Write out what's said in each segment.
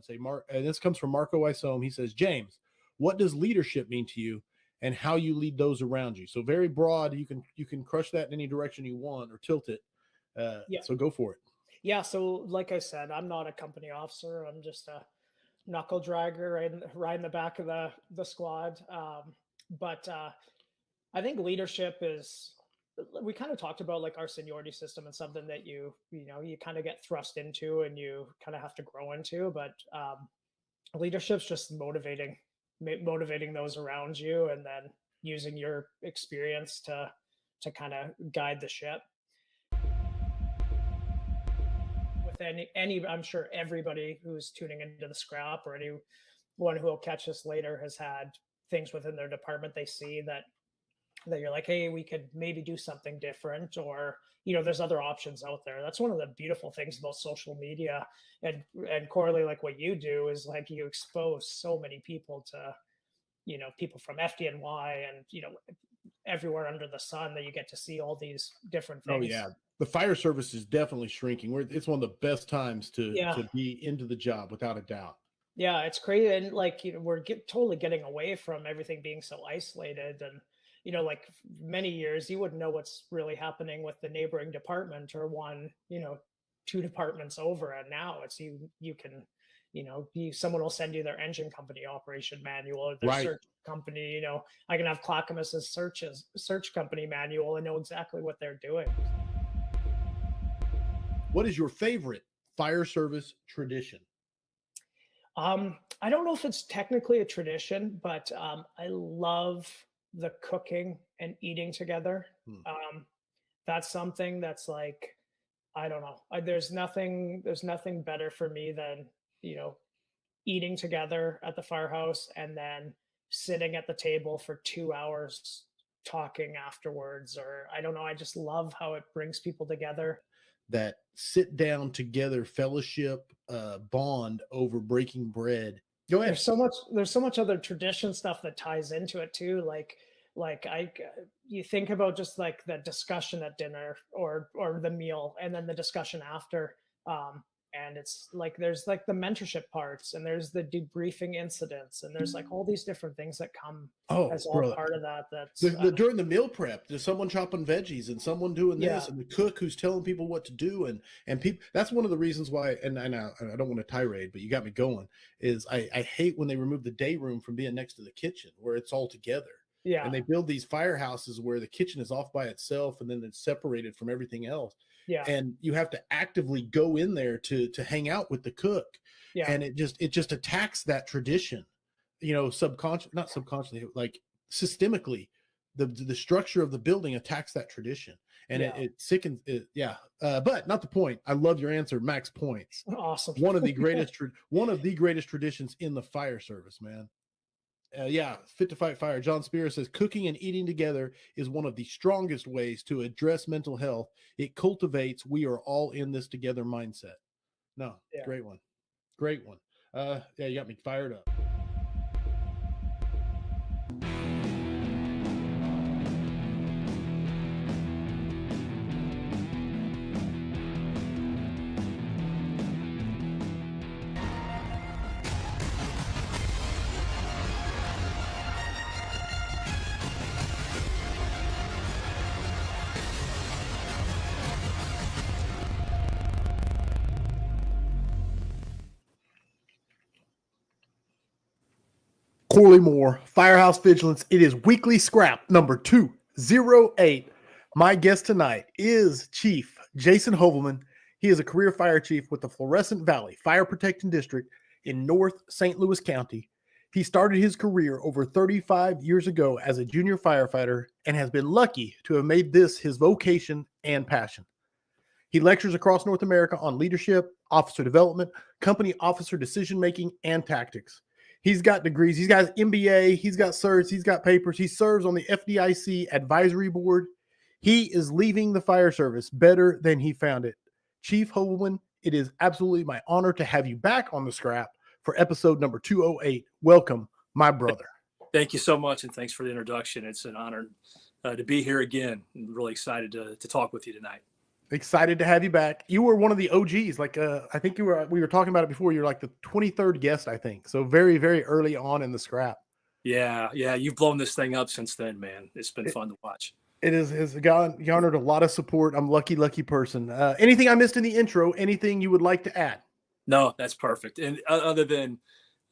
and say, Mark, and this comes from Marco Isom. He says, James, what does leadership mean to you and how you lead those around you? So very broad. You can crush that in any direction you want or tilt it. Yeah. So go for it. Yeah. So like I said, I'm not a company officer. I'm just a knuckle dragger right in the back of the squad. But I think leadership is, we kind of talked about like our seniority system and something that you kind of get thrust into and you kind of have to grow into. But leadership's just motivating those around you, and then using your experience to kind of guide the ship. With any, I'm sure everybody who's tuning into the scrap or anyone who will catch this later has had things within their department they see that you're like, hey, we could maybe do something different, or there's other options out there. That's one of the beautiful things about social media, and Corley, like what you do is like you expose so many people to people from FDNY and everywhere under the sun, that you get to see all these different things. Oh yeah, the fire service is definitely shrinking. It's one of the best times to be into the job, without a doubt. Yeah, it's crazy, and like we're totally getting away from everything being so isolated. And like many years, you wouldn't know what's really happening with the neighboring department or two departments over. And now it's you can, someone will send you their engine company operation manual or their search company. I can have Clackamas's search company manual and know exactly what they're doing. What is your favorite fire service tradition? I don't know if it's technically a tradition, but I love the cooking and eating together. That's something that's like, I don't know. There's nothing better for me than, eating together at the firehouse and then sitting at the table for 2 hours talking afterwards. Or I don't know. I just love how it brings people together. That sit down together fellowship bond over breaking bread. Go ahead. There's so much other tradition stuff that ties into it too. You think about just like the discussion at dinner or the meal, and then the discussion after. And it's like there's like the mentorship parts, and there's the debriefing incidents, and there's like all these different things that come as all part of that. That's during the meal prep, there's someone chopping veggies and someone doing this, and the cook who's telling people what to do, and people. That's one of the reasons why. And I don't want to tirade, but you got me going. Is I hate when they remove the day room from being next to the kitchen where it's all together. Yeah. And they build these firehouses where the kitchen is off by itself and then it's separated from everything else. Yeah. And you have to actively go in there to hang out with the cook. Yeah. And it just attacks that tradition, not subconsciously, like systemically. The structure of the building attacks that tradition. And it sickens it. Yeah. But not the point. I love your answer. Max points. Awesome. One of the greatest traditions in the fire service, man. Fit to fight fire. John Spear says cooking and eating together is one of the strongest ways to address mental health. It cultivates we are all in this together mindset. Great one. You got me fired up. Corley Moore, Firehouse Vigilance. It is weekly scrap number 208. My guest tonight is Chief Jason Hoevelmann. He is a career fire chief with the Florissant Valley Fire Protection District in North St. Louis County. He started his career over 35 years ago as a junior firefighter and has been lucky to have made this his vocation and passion. He lectures across North America on leadership, officer development, company officer decision-making, and tactics. He's got degrees. He's got his MBA. He's got certs. He's got papers. He serves on the FDIC advisory board. He is leaving the fire service better than he found it. Chief Hoevelmann, it is absolutely my honor to have you back on the scrap for episode number 208. Welcome, my brother. Thank you so much, and thanks for the introduction. It's an honor to be here again. I'm really excited to talk with you tonight. Excited to have you back. You were one of the OGs. Like, I think we were talking about it before. You're like the 23rd guest, I think. So very, very early on in the scrap. Yeah. You've blown this thing up since then, man. It's been fun to watch. It has garnered a lot of support. I'm lucky person. Anything I missed in the intro? Anything you would like to add? No, that's perfect. And other than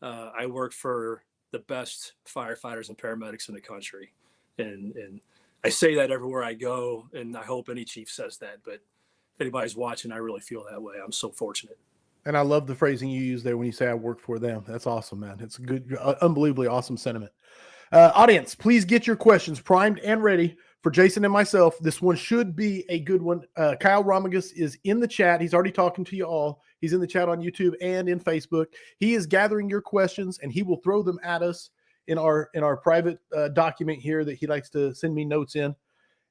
I work for the best firefighters and paramedics in the country, and I say that everywhere I go, and I hope any chief says that. But if anybody's watching, I really feel that way. I'm so fortunate. And I love the phrasing you use there when you say I work for them. That's awesome, man. It's a good, unbelievably awesome sentiment. Audience, please get your questions primed and ready for Jason and myself. This one should be a good one. Kyle Romagus is in the chat. He's already talking to you all. He's in the chat on YouTube and in Facebook. He is gathering your questions, and he will throw them at us in our private document here that he likes to send me notes in.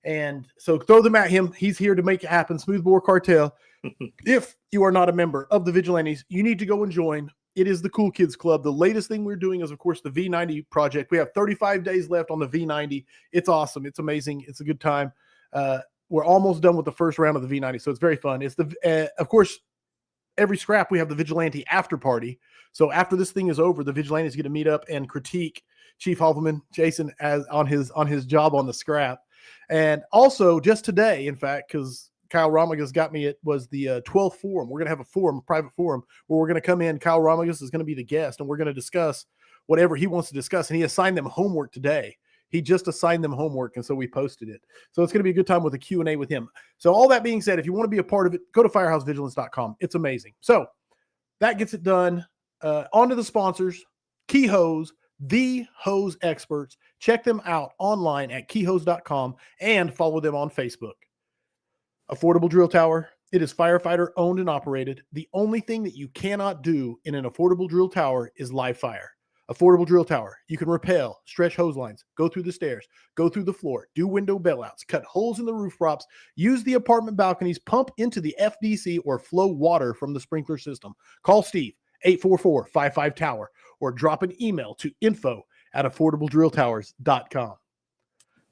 And so throw them at him. He's here to make it happen. Smoothbore Cartel. If you are not a member of the Vigilantes, you need to go and join. It is the Cool Kids Club. The latest thing we're doing is, of course, the V90 project. We have 35 days left on the V90. It's awesome. It's amazing. It's a good time. We're almost done with the first round of the V90, so it's very fun. It's of course, every scrap we have the Vigilante after party. So after this thing is over, the Vigilantes get to meet up and critique Chief Hoevelmann, Jason, on his job on the scrap. And also just today, in fact, because Kyle Romagus got me, it was the 12th forum. We're going to have a private forum, where we're going to come in. Kyle Romagus is going to be the guest, and we're going to discuss whatever he wants to discuss. And he assigned them homework today. He just assigned them homework, and so we posted it. So it's going to be a good time with a Q&A with him. So all that being said, if you want to be a part of it, go to firehousevigilance.com. It's amazing. So that gets it done. On to the sponsors, Key Hose, the hose experts. Check them out online at keyhose.com and follow them on Facebook. Affordable Drill Tower. It is firefighter owned and operated. The only thing that you cannot do in an affordable drill tower is live fire. Affordable Drill Tower. You can rappel, stretch hose lines, go through the stairs, go through the floor, do window bailouts, cut holes in the roof props, use the apartment balconies, pump into the FDC, or flow water from the sprinkler system. Call Steve, 844-55-TOWER, or drop an email to info@affordabledrilltowers.com.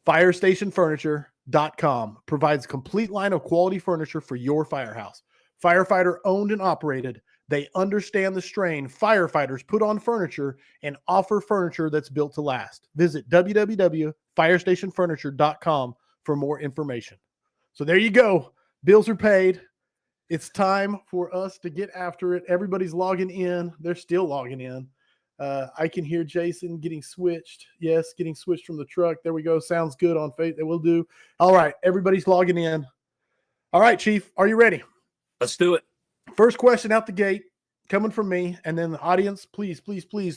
FirestationFurniture.com provides a complete line of quality furniture for your firehouse. Firefighter owned and operated. They understand the strain firefighters put on furniture and offer furniture that's built to last. Visit www.firestationfurniture.com for more information. So there you go. Bills are paid. It's time for us to get after it. Everybody's logging in. They're still logging in. I can hear Jason getting switched. Yes, getting switched from the truck. There we go. Sounds good on faith. That will do. All right. Everybody's logging in. All right, Chief. Are you ready? Let's do it. First question out the gate, coming from me. And then the audience, please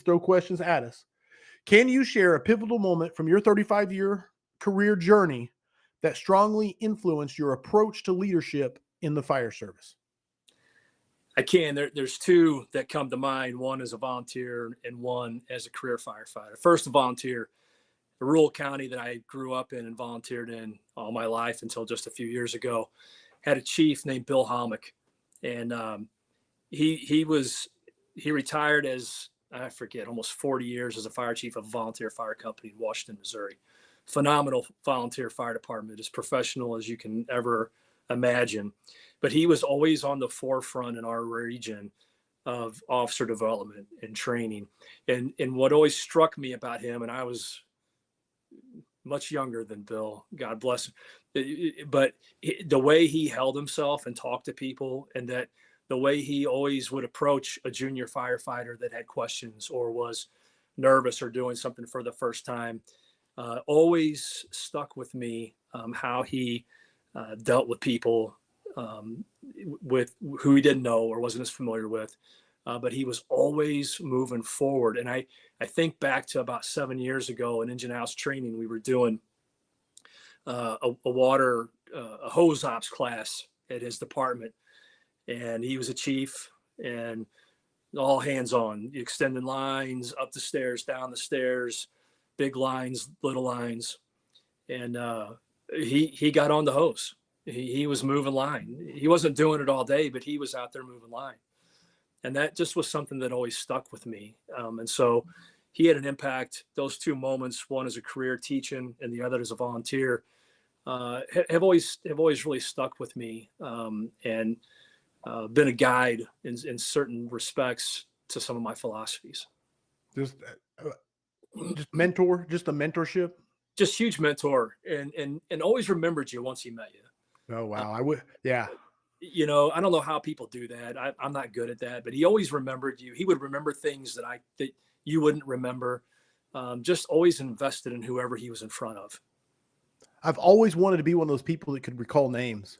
throw questions at us. Can you share a pivotal moment from your 35-year career journey that strongly influenced your approach to leadership in the fire service? I can. There's two that come to mind. One as a volunteer and one as a career firefighter. First, a volunteer. The rural county that I grew up in and volunteered in all my life until just a few years ago had a chief named Bill Homick. And he retired as, I forget, almost 40 years as a fire chief of a volunteer fire company in Washington, Missouri. Phenomenal volunteer fire department, as professional as you can ever imagine. But he was always on the forefront in our region of officer development and training. And what always struck me about him, and I was much younger than Bill, God bless him, but the way he held himself and talked to people, and that the way he always would approach a junior firefighter that had questions or was nervous or doing something for the first time, always stuck with me. How he dealt with people with who he didn't know or wasn't as familiar with, but he was always moving forward. And I think back to about 7 years ago in engine house training, we were doing a hose ops class at his department, and he was a chief, and all hands on, extending lines up the stairs, down the stairs, big lines, little lines. And he got on the hose. He was moving line. He wasn't doing it all day, but he was out there moving line. And that just was something that always stuck with me. And so he had an impact. Those two moments, one as a career teaching and the other as a volunteer, have always really stuck with me, and been a guide in certain respects to some of my philosophies. Just, just mentor, just a mentorship. Just huge mentor, and always remembered you once he met you. Oh wow, I would, yeah. You know, I don't know how people do that. I'm not good at that, but he always remembered you. He would remember things that you wouldn't remember. Just always invested in whoever he was in front of. I've always wanted to be one of those people that could recall names.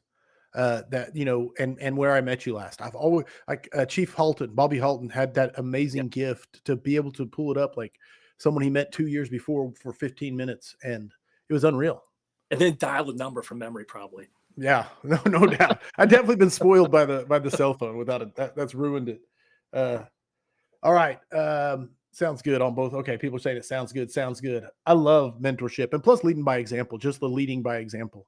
That, you know, and where I met you last. I've always, like, Chief Halton, Bobby Halton, had that amazing gift to be able to pull it up like someone he met 2 years before for 15 minutes, and it was unreal. And then dial the number from memory, probably. Yeah, no doubt. I've definitely been spoiled by the cell phone without it. That's ruined it. All right. Sounds good on both. Okay, people are saying it sounds good. Sounds good. I love mentorship, and plus leading by example, just the leading by example,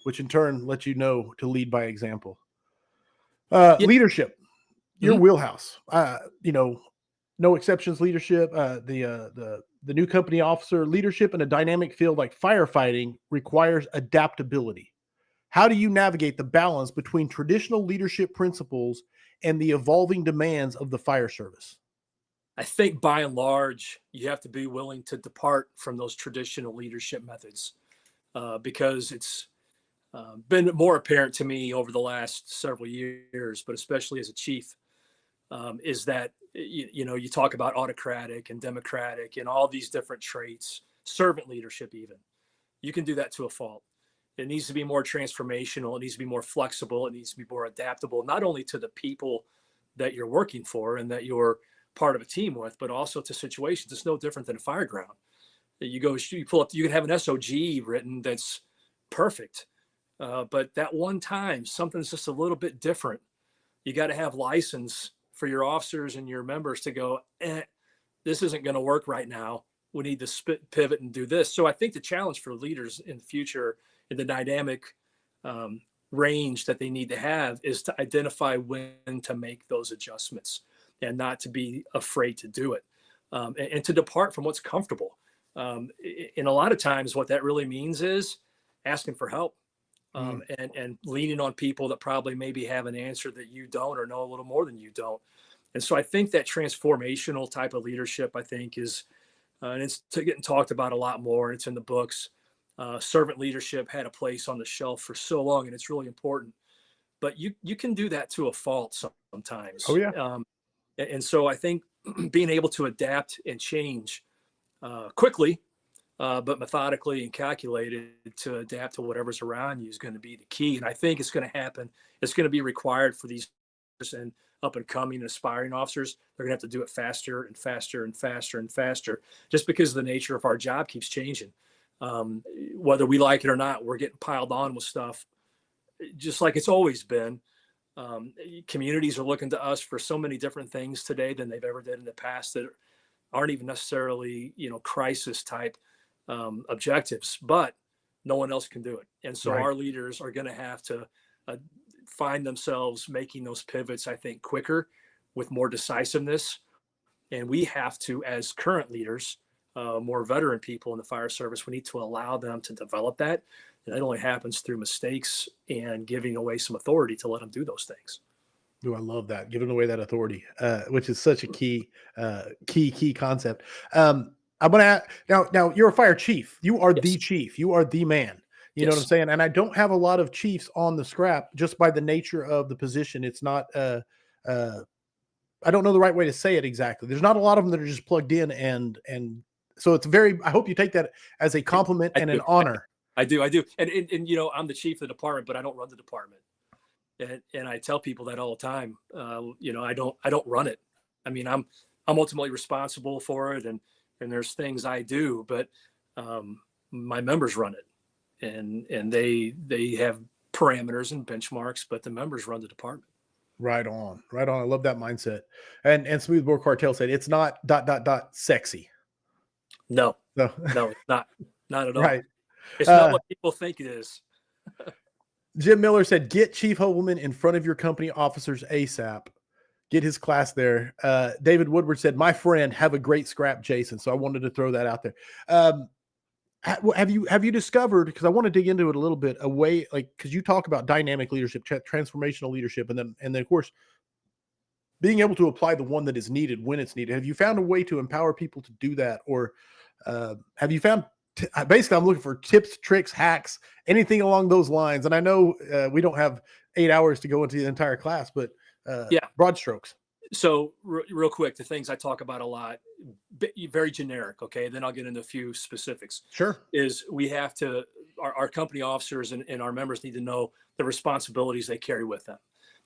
which in turn lets you know to lead by example. Yeah. Leadership, your Mhm. wheelhouse. You know, no exceptions leadership. The new company officer leadership in a dynamic field like firefighting requires adaptability. How do you navigate the balance between traditional leadership principles and the evolving demands of the fire service? I think by and large, you have to be willing to depart from those traditional leadership methods, because it's been more apparent to me over the last several years, but especially as a chief, is that, you know, you talk about autocratic and democratic and all these different traits, servant leadership even. You can do that to a fault. It needs to be more transformational. It needs to be more flexible. It needs to be more adaptable, not only to the people that you're working for and that you're part of a team with, but also to situations. It's no different than a fire ground. You pull up, you can have an SOG written that's perfect. But that one time, something's just a little bit different. You got to have license for your officers and your members to go, this isn't going to work right now. We need to pivot and do this. So I think the challenge for leaders in the future, in the dynamic range that they need to have, is to identify when to make those adjustments and not to be afraid to do it, and to depart from what's comfortable. And a lot of times what that really means is asking for help, and leaning on people that probably maybe have an answer that you don't, or know a little more than you don't. And so I think that transformational type of leadership, I think, is, and it's getting talked about a lot more. It's in the books. Servant leadership had a place on the shelf for so long, and it's really important. But you can do that to a fault sometimes. Oh yeah. And so I think being able to adapt and change quickly, but methodically and calculated to adapt to whatever's around you is going to be the key. And I think it's going to happen. It's going to be required for these and up and coming and aspiring officers. They're going to have to do it faster and faster and faster and faster, just because the nature of our job keeps changing. Whether we like it or not, we're getting piled on with stuff, just like it's always been. Communities are looking to us for so many different things today than they've ever did in the past, that aren't even necessarily, you know, crisis type objectives, but no one else can do it. And so our leaders are going to have to find themselves making those pivots, I think, quicker, with more decisiveness. And we have to, as current leaders, more veteran people in the fire service, we need to allow them to develop that. And that only happens through mistakes and giving away some authority to let them do those things. Oh, I love that, giving away that authority, which is such a key concept. I'm going to now you're a fire chief. You are the chief. You are the man. You know what I'm saying? And I don't have a lot of chiefs on the scrap, just by the nature of the position. It's not, I don't know the right way to say it exactly. There's not a lot of them that are just plugged in. And so it's I hope you take that as a compliment and an honor. I do. And, you know, I'm the chief of the department, but I don't run the department. And I tell people that all the time. You know, I don't run it. I mean, I'm ultimately responsible for it, and there's things I do, but my members run it, and they have parameters and benchmarks, but the members run the department. Right on. I love that mindset. And Smoothbore Cartel said it's not ... sexy. No, it's not at all. Right. It's not what people think it is. Jim Miller said, get Chief Hoevelmann in front of your company officers ASAP. Get his class there. David Woodward said, my friend, have a great scrap, Jason. So I wanted to throw that out there. Have you discovered, because I want to dig into it a little bit, a way, like, because you talk about dynamic leadership, transformational leadership, and then of course being able to apply the one that is needed when it's needed. Have you found a way to empower people to do that, or have you found? Basically, I'm looking for tips, tricks, hacks, anything along those lines. And I know we don't have 8 hours to go into the entire class, but Yeah. broad strokes. So real quick, the things I talk about a lot, very generic. Okay. Then I'll get into a few specifics. Sure. Is we have to, our company officers and our members need to know the responsibilities they carry with them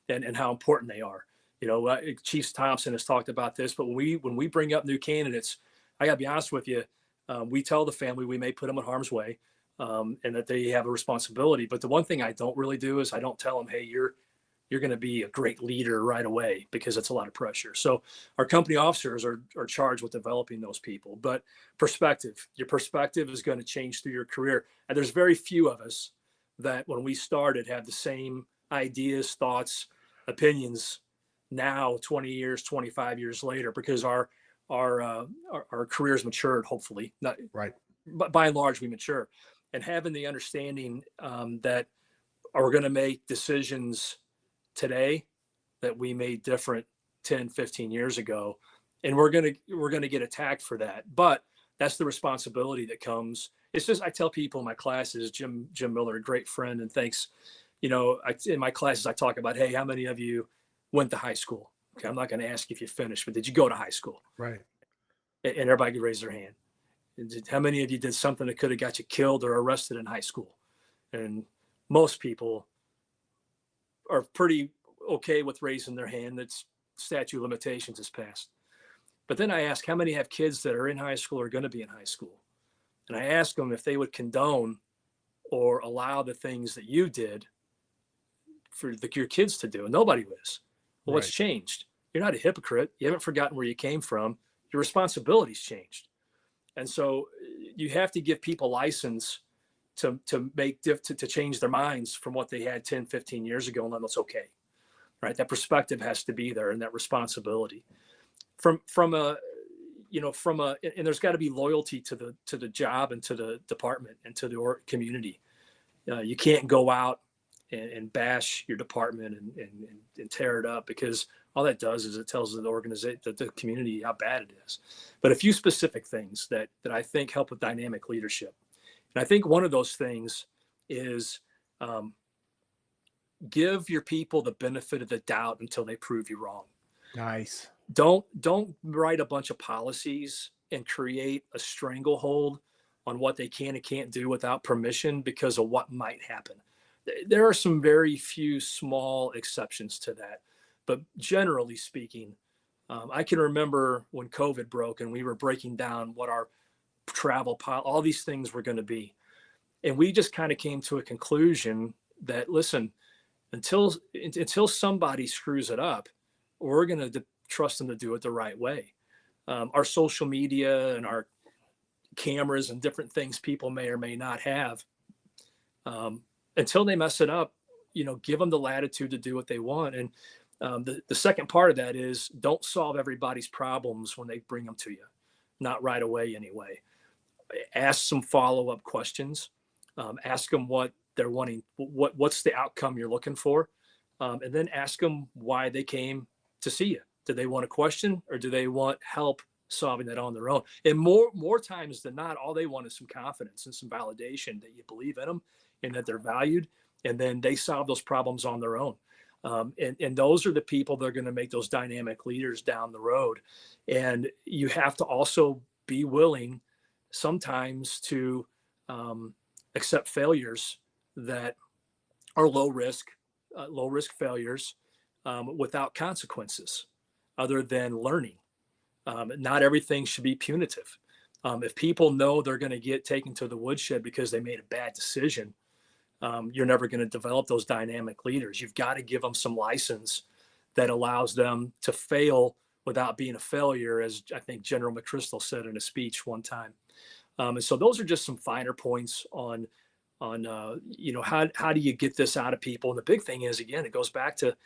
and how important they are. You know, Chief Thompson has talked about this, but when we bring up new candidates, I gotta be honest with you, we tell the family we may put them in harm's way, and that they have a responsibility. But the one thing I don't really do is I don't tell them, hey, you're going to be a great leader right away, because it's a lot of pressure. So our company officers are charged with developing those people. But your perspective is going to change through your career. And there's very few of us that when we started had the same ideas, thoughts, opinions now 20 years, 25 years later, because our careers matured, hopefully. Not right. But by and large, we mature. And having the understanding that we're going to make decisions today that we made different 10, 15 years ago, and we're going to get attacked for that. But that's the responsibility that comes. It's just, I tell people in my classes, Jim Miller, a great friend, and thanks, you know, in my classes, I talk about, hey, how many of you went to high school? Okay, I'm not going to ask you if you finished, but did you go to high school? Right. And everybody could raise their hand. How many of you did something that could have got you killed or arrested in high school? And most people are pretty okay with raising their hand. That's statute of limitations is passed. But then I ask, how many have kids that are in high school or going to be in high school? And I ask them if they would condone or allow the things that you did for your kids to do. And nobody was. Well, what's changed? You're not a hypocrite. You haven't forgotten where you came from. Your responsibilities changed. And so you have to give people license to change their minds from what they had 10, 15 years ago, and then that's okay. Right? That perspective has to be there, and that responsibility from a and there's got to be loyalty to the job and to the department and to the community. You can't go out and bash your department and tear it up, because all that does is it tells the organization, the community, how bad it is. But a few specific things that I think help with dynamic leadership. And I think one of those things is give your people the benefit of the doubt until they prove you wrong. Nice. Don't write a bunch of policies and create a stranglehold on what they can and can't do without permission because of what might happen. There are some very few small exceptions to that. But generally speaking, I can remember when COVID broke and we were breaking down what our travel all these things were going to be. And we just kind of came to a conclusion that, listen, until somebody screws it up, we're going to trust them to do it the right way. Our social media and our cameras and different things people may or may not have, until they mess it up, give them the latitude to do what they want. And the second part of that is don't solve everybody's problems when they bring them to you, not right away anyway. Ask some follow-up questions. Ask them what they're wanting, what's the outcome you're looking for, and then ask them why they came to see you. Do they want a question, or do they want help solving that on their own? And more times than not, all they want is some confidence and some validation that you believe in them and that they're valued, and then they solve those problems on their own. And those are the people that are going to make those dynamic leaders down the road. And you have to also be willing sometimes to accept failures that are low risk failures without consequences other than learning. Not everything should be punitive. If people know they're going to get taken to the woodshed because they made a bad decision, you're never going to develop those dynamic leaders. You've got to give them some license that allows them to fail without being a failure, as I think General McChrystal said in a speech one time. And so those are just some finer points on how do you get this out of people? And the big thing is, again, it goes back to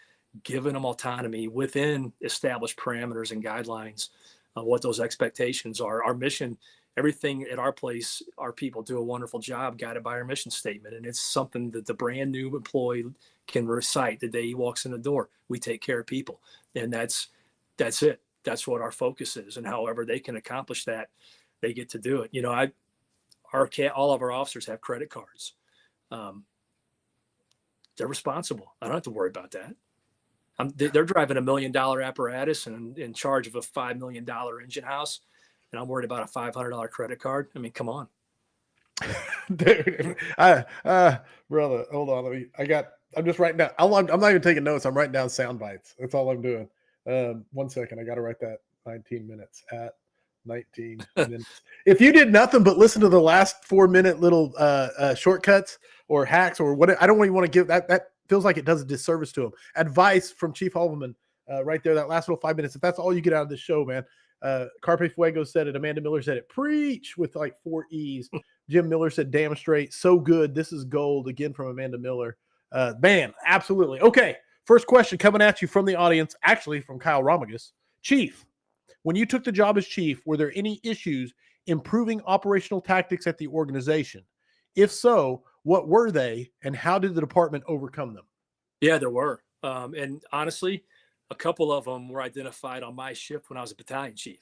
giving them autonomy within established parameters and guidelines of what those expectations are. Our mission everything at our place, our people do a wonderful job guided by our mission statement. And it's something that the brand new employee can recite the day he walks in the door. We take care of people. And that's it. That's what our focus is. And however they can accomplish that, they get to do it. You know, all of our officers have credit cards. They're responsible. I don't have to worry about that. They're driving $1 million apparatus and in charge of a $5 million engine house. And I'm worried about a $500 credit card. I mean, come on. Dude, brother, hold on. I'm just writing down. I'm not even taking notes. I'm writing down sound bites. That's all I'm doing. 1 second. I got to write that 19 minutes at 19 minutes. If you did nothing but listen to the last 4-minute little shortcuts or hacks or what, I don't even want to give that feels like it does a disservice to him. Advice from Chief Hoevelmann right there, that last little 5 minutes. If that's all you get out of this show, man. Carpe Fuego said it. Amanda Miller said it. Preach with like 4 E's. Jim Miller said, damn straight. So good. This is gold. Again from Amanda Miller. Man, absolutely. Okay. First question coming at you from the audience, actually from Kyle Romagus. Chief, when you took the job as chief, were there any issues improving operational tactics at the organization? If so, what were they and how did the department overcome them? Yeah, there were. And honestly, a couple of them were identified on my shift when I was a battalion chief.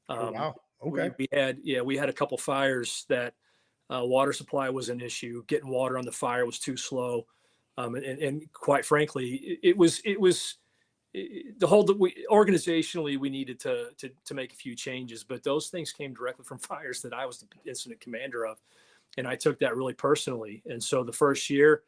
Oh, wow. Okay. We had a couple fires that water supply was an issue. Getting water on the fire was too slow. And quite frankly, organizationally, we needed to make a few changes, but those things came directly from fires that I was the incident commander of. And I took that really personally. And so the first year,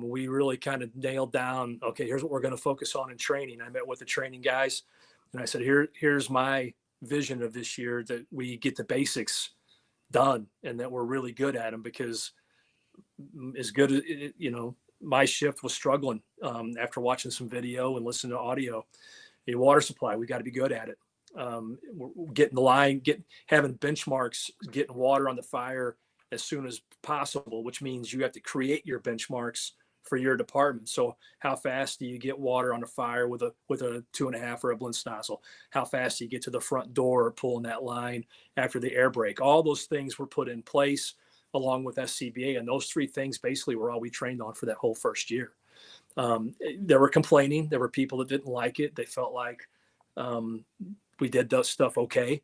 we really kind of nailed down, okay, here's what we're going to focus on in training. I met with the training guys and I said, here's my vision of this year, that we get the basics done and that we're really good at them, because as good as, my shift was struggling after watching some video and listening to audio. Your water supply, we got to be good at it. Getting the line, having benchmarks, getting water on the fire as soon as possible, which means you have to create your benchmarks for your department. So how fast do you get water on a fire with a 2.5 or a Blintz nozzle? How fast do you get to the front door pulling that line after the air brake? All those things were put in place along with SCBA. And those 3 things basically were all we trained on for that whole first year. There were complaining. There were people that didn't like it. They felt like we did that stuff okay.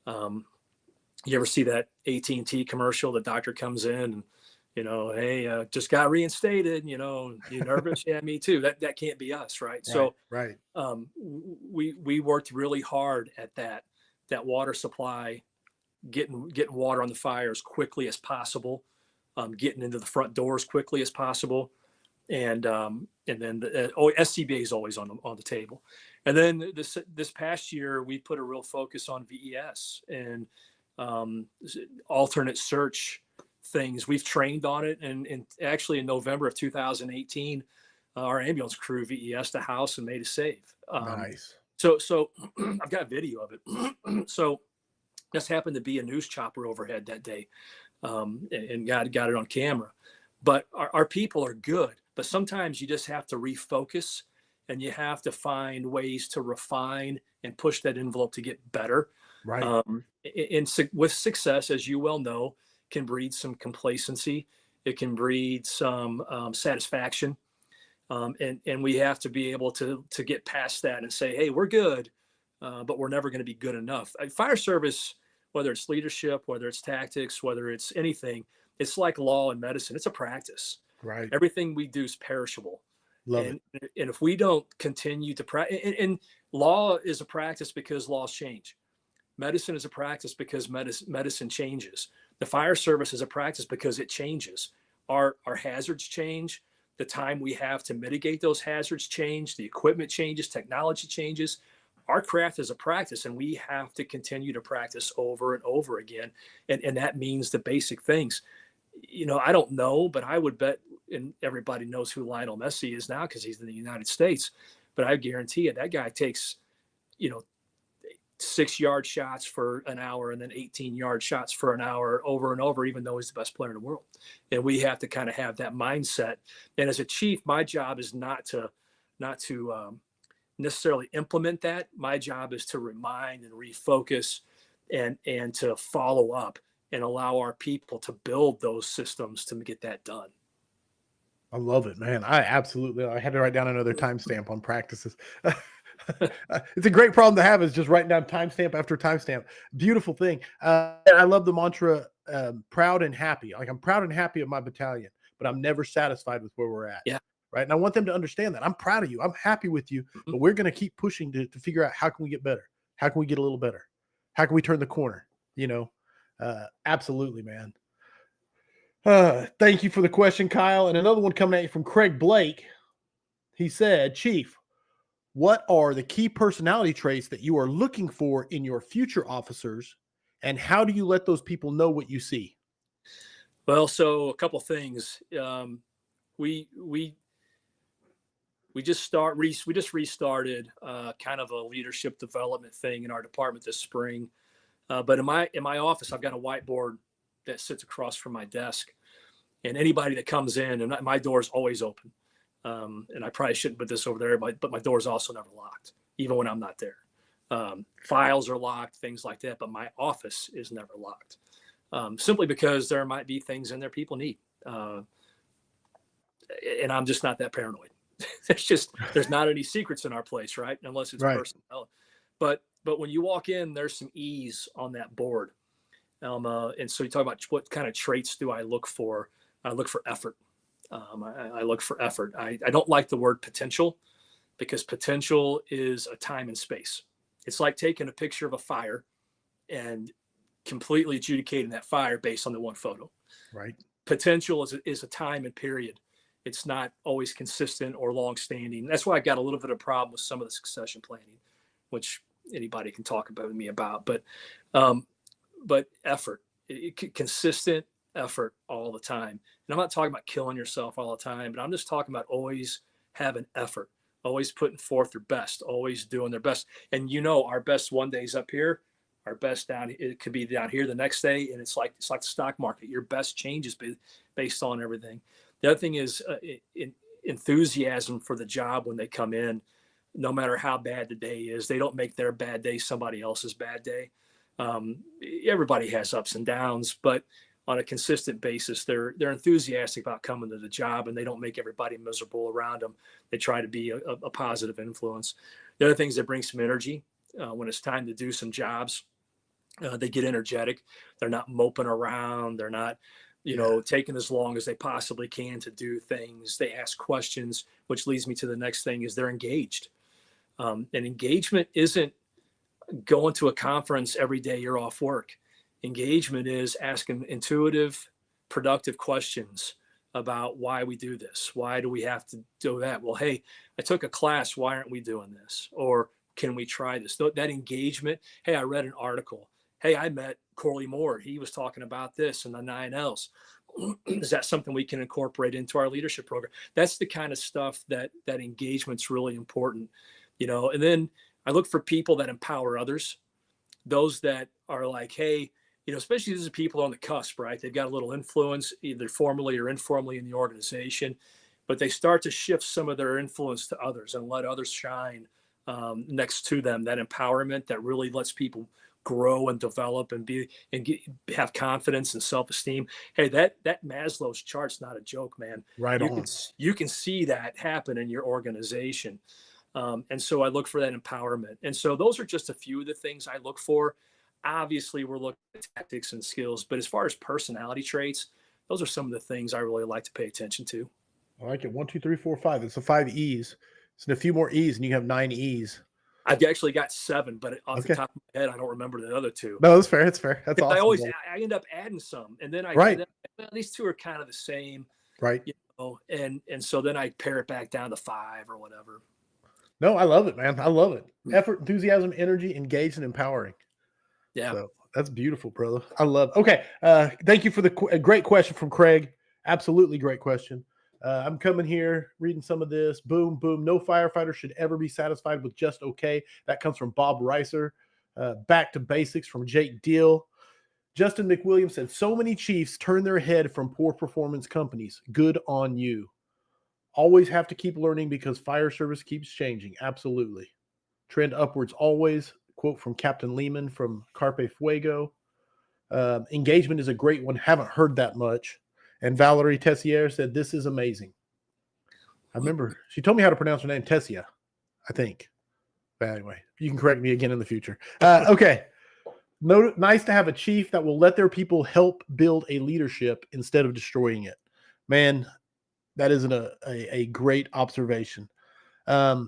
You ever see that AT&T commercial? The doctor comes in and, hey, just got reinstated, you nervous? Yeah, me too. That can't be us, right? So right. We worked really hard at that water supply, getting water on the fire as quickly as possible, getting into the front door as quickly as possible. And then SCBA is always on the table. And then this past year, we put a real focus on VES and alternate search things. We've trained on it. And actually in November of 2018, our ambulance crew VES the house and made a save. Nice. So I've got video of it. So this happened to be a news chopper overhead that day, and got it on camera. But our people are good. But sometimes you just have to refocus and you have to find ways to refine and push that envelope to get better. Right. With success, as you well know, can breed some complacency. It can breed some satisfaction. And we have to be able to get past that and say, hey, we're good, but we're never going to be good enough. Fire service, whether it's leadership, whether it's tactics, whether it's anything, it's like law and medicine. It's a practice. Right. Everything we do is perishable. And if we don't continue to practice, and law is a practice because laws change. Medicine is a practice because medicine changes. The fire service is a practice because it changes. Our hazards change. The time we have to mitigate those hazards change. The equipment changes. Technology changes. Our craft is a practice, and we have to continue to practice over and over again. And that means the basic things. I don't know, but I would bet, and everybody knows who Lionel Messi is now because he's in the United States. But I guarantee you that guy takes, 6-yard shots for an hour and then 18-yard shots for an hour over and over, even though he's the best player in the world. And we have to kind of have that mindset. And as a chief, my job is not to necessarily implement that. My job is to remind and refocus and to follow up and allow our people to build those systems to get that done. I love it, man. I had to write down another timestamp on practices. It's a great problem to have, is just writing down timestamp after timestamp. Beautiful thing. I love the mantra, proud and happy. Like, I'm proud and happy of my battalion, but I'm never satisfied with where we're at. Yeah. Right. And I want them to understand that I'm proud of you. I'm happy with you, but we're going to keep pushing to figure out, how can we get better? How can we get a little better? How can we turn the corner? Absolutely, man. Thank you for the question, Kyle. And another one coming at you from Craig Blake. He said, Chief, what are the key personality traits that you are looking for in your future officers, and how do you let those people know what you see? Well, so a couple of things. We just restarted kind of a leadership development thing in our department this spring. But in my office, I've got a whiteboard that sits across from my desk, and anybody that comes in, and my door is always open. And I probably shouldn't put this over there, but my door is also never locked, even when I'm not there. Files are locked, things like that, but my office is never locked, simply because there might be things in there people need. And I'm just not that paranoid. There's not any secrets in our place, right? Unless it's right. personnel. But when you walk in, there's some ease on that board. And so you talk about what kind of traits do I look for? I look for effort. I look for effort. I don't like the word potential, because potential is a time and space. It's like taking a picture of a fire and completely adjudicating that fire based on the one photo. Right. Potential is a time and period. It's not always consistent or long-standing. That's why I got a little bit of a problem with some of the succession planning, which anybody can talk about me about. But effort, consistent effort all the time. And I'm not talking about killing yourself all the time, but I'm just talking about always having effort, always putting forth their best, always doing their best. And our best one day is up here, our best down, it could be down here the next day. And it's like the stock market. Your best changes based on everything. The other thing is enthusiasm for the job when they come in. No matter how bad the day is, they don't make their bad day somebody else's bad day. Everybody has ups and downs, but on a consistent basis, they're enthusiastic about coming to the job, and they don't make everybody miserable around them. They try to be a positive influence. The other things that bring some energy when it's time to do some jobs, they get energetic. They're not moping around. They're not, taking as long as they possibly can to do things. They ask questions, which leads me to the next thing, is they're engaged. And engagement isn't going to a conference every day you're off work. Engagement is asking intuitive, productive questions about why we do this. Why do we have to do that? Well, hey, I took a class. Why aren't we doing this? Or can we try this? That engagement. Hey, I read an article. Hey, I met Corley Moore. He was talking about this and the 9Ls. Is that something we can incorporate into our leadership program? That's the kind of stuff that engagement's really important, And then I look for people that empower others, those that are like, hey, especially these are people on the cusp, right? They've got a little influence, either formally or informally in the organization, but they start to shift some of their influence to others and let others shine next to them. That empowerment that really lets people grow and develop and have confidence and self-esteem. Hey, that Maslow's chart's not a joke, man. Right on. You can see that happen in your organization. And so I look for that empowerment. And so those are just a few of the things I look for. Obviously, we're looking at tactics and skills, but as far as personality traits, those are some of the things I really like to pay attention to. I like it. 1, 2, 3, 4, 5. It's the 5 E's. It's a few more E's, and you have 9 E's. I've actually got 7, but off the top of my head, I don't remember the other 2. No, that's fair. That's fair. That's awesome. I end up adding some, and then these 2 are kind of the same, right? And so then I pare it back down to 5 or whatever. No, I love it, man. I love it. Effort, enthusiasm, energy, engaged, and empowering. Yeah, so that's beautiful, brother. I love it. Okay, thank you for the great question from Craig. Absolutely great question. I'm coming here, reading some of this. Boom, boom. No firefighter should ever be satisfied with just okay. That comes from Bob Reiser. Back to basics from Jake Deal. Justin McWilliams said, so many chiefs turn their head from poor performance companies. Good on you. Always have to keep learning because fire service keeps changing. Absolutely. Trend upwards always. quote from Captain Lehman from Carpe Fuego. Engagement is a great one. Haven't heard that much. And Valerie Tessier said, this is amazing. I remember she told me how to pronounce her name, Tessia, I think. But anyway, you can correct me again in the future. Okay. Nice to have a chief that will let their people help build a leadership instead of destroying it. Man, that isn't a great observation. We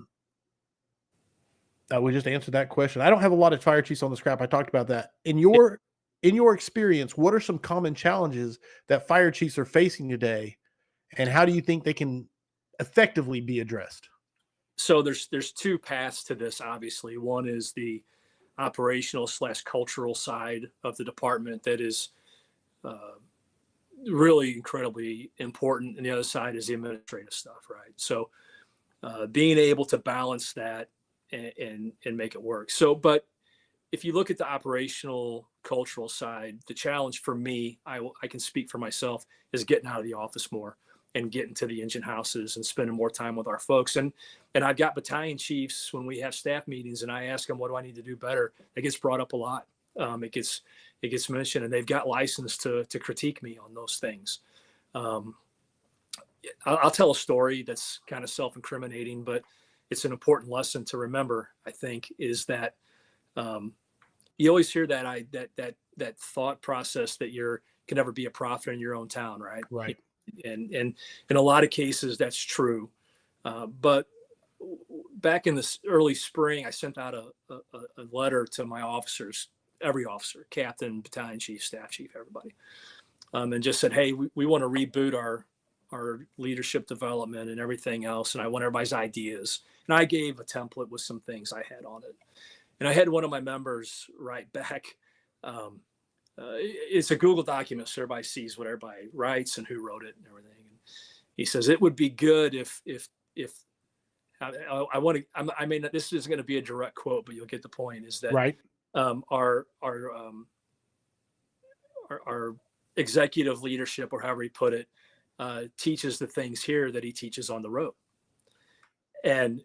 just answered that question. I don't have a lot of fire chiefs on the scrap. I talked about that. In your experience, what are some common challenges that fire chiefs are facing today, and how do you think they can effectively be addressed? So there's two paths to this. Obviously, one is the operational / cultural side of the department that is really incredibly important, and the other side is the administrative stuff, right? So being able to balance that and make it work. So, but if you look at the operational cultural side, the challenge for me, I can speak for myself, is getting out of the office more and getting to the engine houses and spending more time with our folks. And I've got battalion chiefs when we have staff meetings and I ask them, what do I need to do better? It gets brought up a lot. It gets mentioned, and they've got license to critique me on those things. I'll tell a story that's kind of self-incriminating, but it's an important lesson to remember, I think, is that you always hear that thought process that you can never be a prophet in your own town, right? Right. And in a lot of cases, that's true. But back in the early spring, I sent out a letter to my officers, every officer, captain, battalion chief, staff chief, everybody, and just said, hey, we want to reboot our leadership development and everything else. And I want everybody's ideas. And I gave a template with some things I had on it. And I had one of my members write back. It's a Google document, so everybody sees what everybody writes and who wrote it and everything. And he says, it would be good if I want to, I mean, this isn't going to be a direct quote, but you'll get the point, is that right. Our executive leadership, or however he put it, teaches the things here that he teaches on the road, and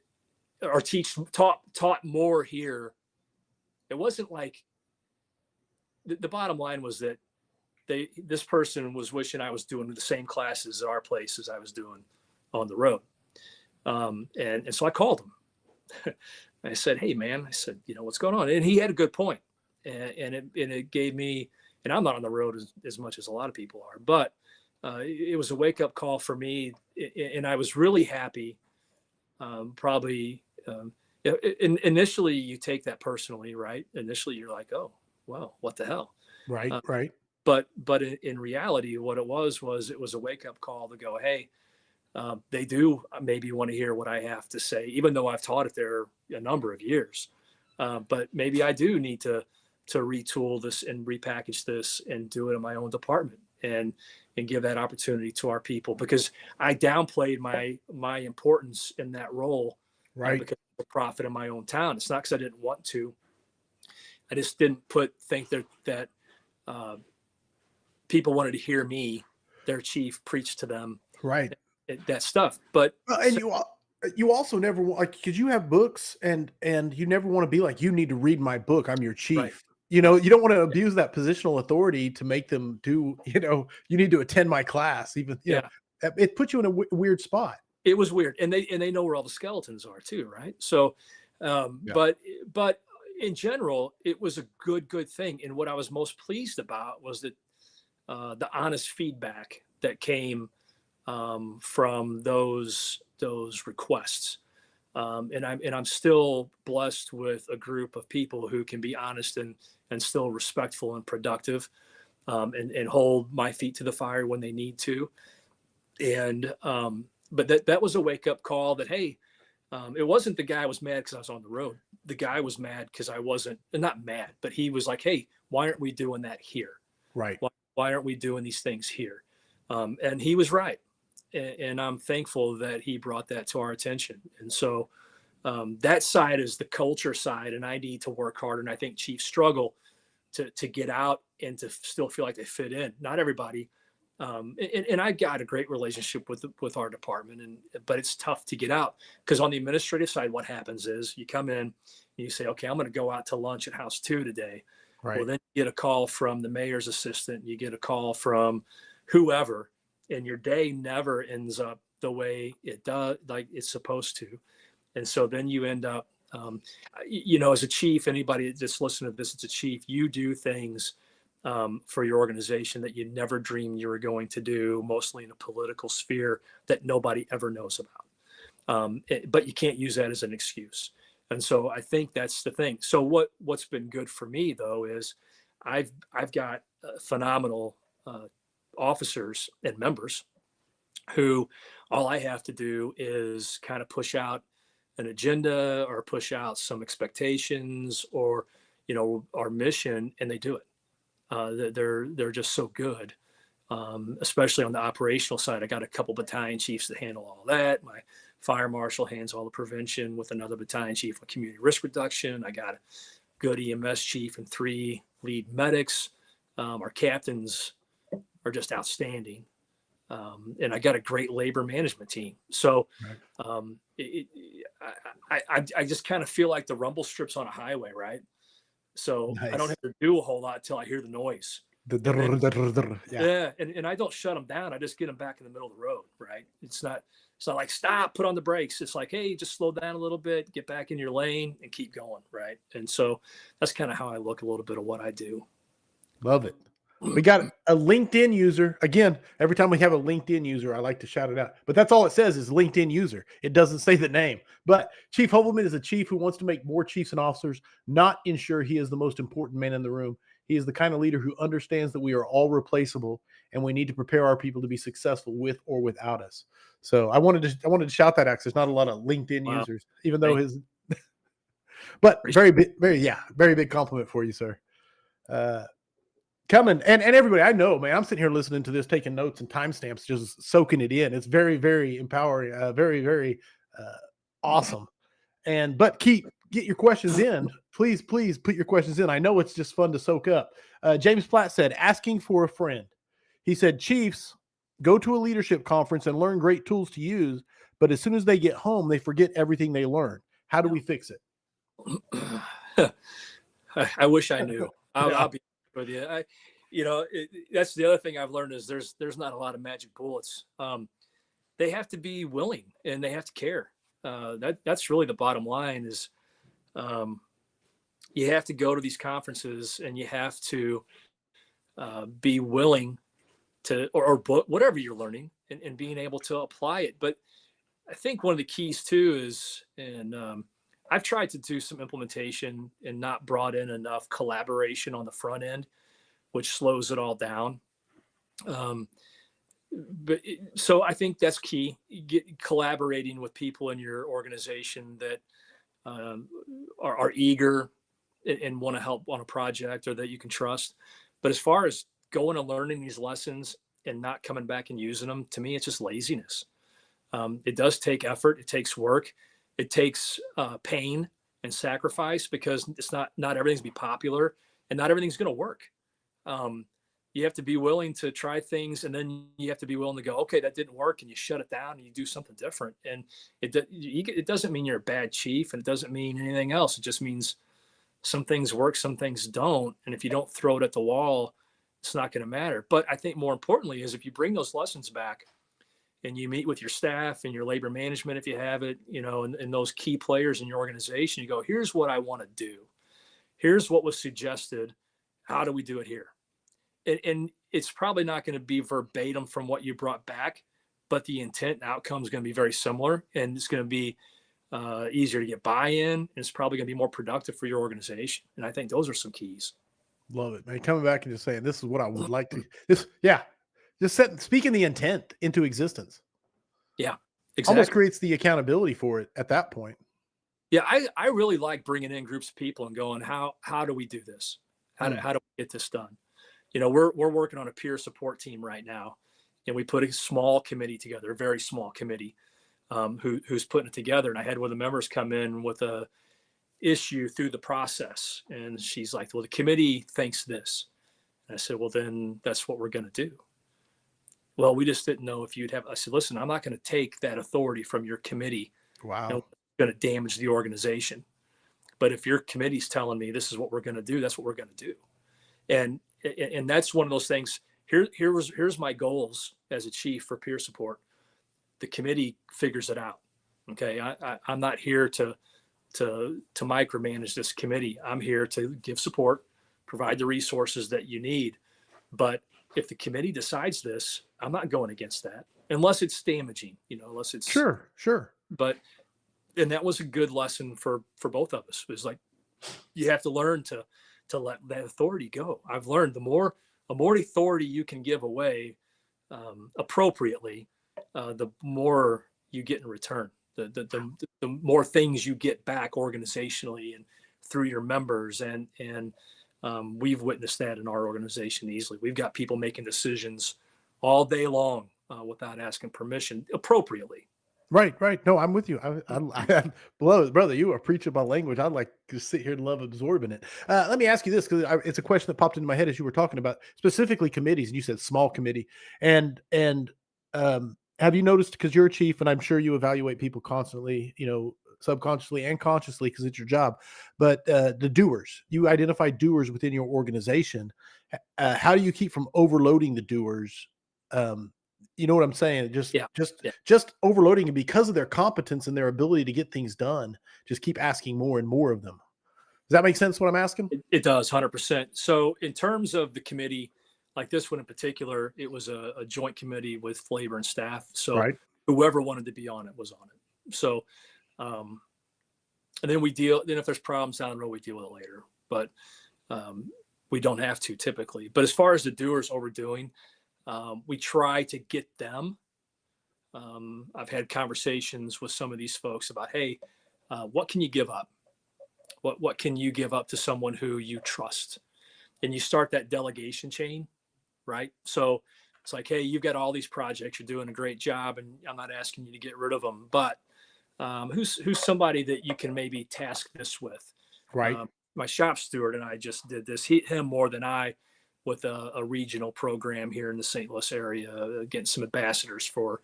or taught more here. It wasn't like the bottom line was that this person was wishing I was doing the same classes at our place as I was doing on the road. And so I called him. I said, hey man, I said, what's going on? And he had a good point. And it gave me, and I'm not on the road as much as a lot of people are, but it was a wake up call for me. And I was really happy. Initially you take that personally, right? Initially you're like, oh, wow, what the hell? Right. Right. But in reality, what it was a wake up call to go, hey, they do maybe want to hear what I have to say, even though I've taught it there a number of years. But maybe I do need to retool this and repackage this and do it in my own department and give that opportunity to our people, because I downplayed my importance in that role, right? Because of the profit in my own town. It's not because I didn't want to. I just didn't think that people wanted to hear me, their chief, preach to them, right? That stuff. But and you also never want, like, because you have books and you never want to be like, you need to read my book, I'm your chief. Right. You don't want to abuse that positional authority to make them do, you need to attend my class. Even, you know, it puts you in a weird spot. It was weird. And they know where all the skeletons are too. Right. So, but in general, it was a good thing. And what I was most pleased about was that the honest feedback that came from those requests. And I'm still blessed with a group of people who can be honest and still respectful and productive, and hold my feet to the fire when they need to. And but that was a wake up call that, hey, it wasn't the guy was mad because I was on the road. The guy was mad because I wasn't, not mad, but he was like, hey, why aren't we doing that here? Right. Why aren't we doing these things here? And he was right. And I'm thankful that he brought that to our attention. And so that side is the culture side, and I need to work harder. And I think chiefs struggle to get out and to still feel like they fit in. Not everybody, And I got a great relationship with our department, but it's tough to get out because on the administrative side, what happens is you come in and you say, okay, I'm going to go out to lunch at House 2 today. Right. Well, then you get a call from the mayor's assistant, you get a call from whoever, and your day never ends up the way it does, like it's supposed to. And so then you end up, as a chief, anybody that's listening to this, it's a chief, you do things for your organization that you never dreamed you were going to do, mostly in a political sphere that nobody ever knows about. But you can't use that as an excuse. And so I think that's the thing. So what's been good for me though is I've got phenomenal officers and members who all I have to do is kind of push out an agenda or push out some expectations or our mission, and they do it. They're just so good, especially on the operational side. I got a couple battalion chiefs that handle all that. My fire marshal handles all the prevention with another battalion chief on community risk reduction. I got a good EMS chief and 3 lead medics. Our captains are just outstanding. And I got a great labor management team. So I just kind of feel like the rumble strips on a highway, right? So Nice. I don't have to do a whole lot till I hear the noise. Yeah. And I don't shut them down. I just get them back in the middle of the road, right? It's not like stop, put on the brakes. It's like, hey, just slow down a little bit, get back in your lane and keep going, right? And so that's kind of how I look a little bit of what I do. Love it. We got a LinkedIn user. Again, every time we have a LinkedIn user, I like to shout it out. But that's all it says is LinkedIn user. It doesn't say the name. But Chief Hoevelmann is a chief who wants to make more chiefs and officers, not ensure he is the most important man in the room. He is the kind of leader who understands that we are all replaceable and we need to prepare our people to be successful with or without us. So I wanted to shout that out because there's not a lot of LinkedIn users, even though his but very big compliment for you, sir. Coming and everybody, I know, man, I'm sitting here listening to this, taking notes and timestamps, just soaking it in. It's very, very empowering, very, very awesome. But get your questions in. Please put your questions in. I know it's just fun to soak up. James Platt said, asking for a friend. He said, Chiefs go to a leadership conference and learn great tools to use, but as soon as they get home, they forget everything they learned. How do we fix it? I wish I knew. I'll be with you. That's the other thing I've learned is there's not a lot of magic bullets. They have to be willing and they have to care. That's really the bottom line is you have to go to these conferences and you have to be willing to, or whatever you're learning and being able to apply it. But I think one of the keys too is, and I've tried to do some implementation and not brought in enough collaboration on the front end, which slows it all down. So I think that's key. Collaborating with people in your organization that are eager and want to help on a project or that you can trust. But as far as going and learning these lessons and not coming back and using them, to me, it's just laziness. It does take effort. It takes work. It takes pain and sacrifice because it's not everything's be popular and not everything's going to work. You have to be willing to try things, and then you have to be willing to go, okay, that didn't work, and you shut it down and you do something different. And it doesn't mean you're a bad chief, and it doesn't mean anything else. It just means some things work, some things don't. And if you don't throw it at the wall, it's not going to matter. But I think more importantly is if you bring those lessons back and you meet with your staff and your labor management, if you have it, and those key players in your organization, you go, here's what I want to do. Here's what was suggested. How do we do it here? And it's probably not going to be verbatim from what you brought back, but the intent and outcome is going to be very similar, and it's going to be easier to get buy-in, and it's probably going to be more productive for your organization. And I think those are some keys. Love it, man. Coming back and just saying, this is what I would like to, just speaking the intent into existence. Yeah, exactly. Almost creates the accountability for it at that point. Yeah, I really like bringing in groups of people and going, how do we do this? How do we get this done? We're working on a peer support team right now, and we put a small committee together, a very small committee, who's putting it together. And I had one of the members come in with a issue through the process, and she's like, well, the committee thinks this. And I said, well, then that's what we're going to do. Well, we just didn't know if you'd have. I said, listen, I'm not going to take that authority from your committee. Wow. And it's going to damage the organization. But if your committee's telling me this is what we're going to do, that's what we're going to do. And that's one of those things. Here's my goals as a chief for peer support. The committee figures it out. Okay, I'm not here to micromanage this committee. I'm here to give support, provide the resources that you need. But if the committee decides this, I'm not going against that unless it's damaging, unless it's sure. But, and that was a good lesson for both of us. It was like, you have to learn to let that authority go. I've learned the more authority you can give away appropriately, the more you get in return. The more things you get back organizationally and through your members, and we've witnessed that in our organization easily. We've got people making decisions all day long without asking permission appropriately. Right. No, I'm with you. Brother, you are preaching my language. I'd like to sit here and love absorbing it. Let me ask you this, because it's a question that popped into my head as you were talking about specifically committees, and you said small committee. And have you noticed, because you're a chief, and I'm sure you evaluate people constantly, subconsciously and consciously, because it's your job, but the doers, you identify doers within your organization. How do you keep from overloading the doers? You know what I'm saying? Just overloading, and because of their competence and their ability to get things done, just keep asking more and more of them. Does that make sense what I'm asking? It does, 100%. So in terms of the committee, like this one in particular, it was a joint committee with labor and staff. So right. Whoever wanted to be on it was on it. So, and then then if there's problems down the road, we deal with it later, but we don't have to typically. But as far as the doers overdoing, we try to get them. I've had conversations with some of these folks about, hey, what can you give up? What can you give up to someone who you trust? And you start that delegation chain, right? So it's like, hey, you've got all these projects, you're doing a great job, and I'm not asking you to get rid of them, but who's somebody that you can maybe task this with? Right. My shop steward and I just did this. Him more than I, with a regional program here in the St. Louis area, getting some ambassadors for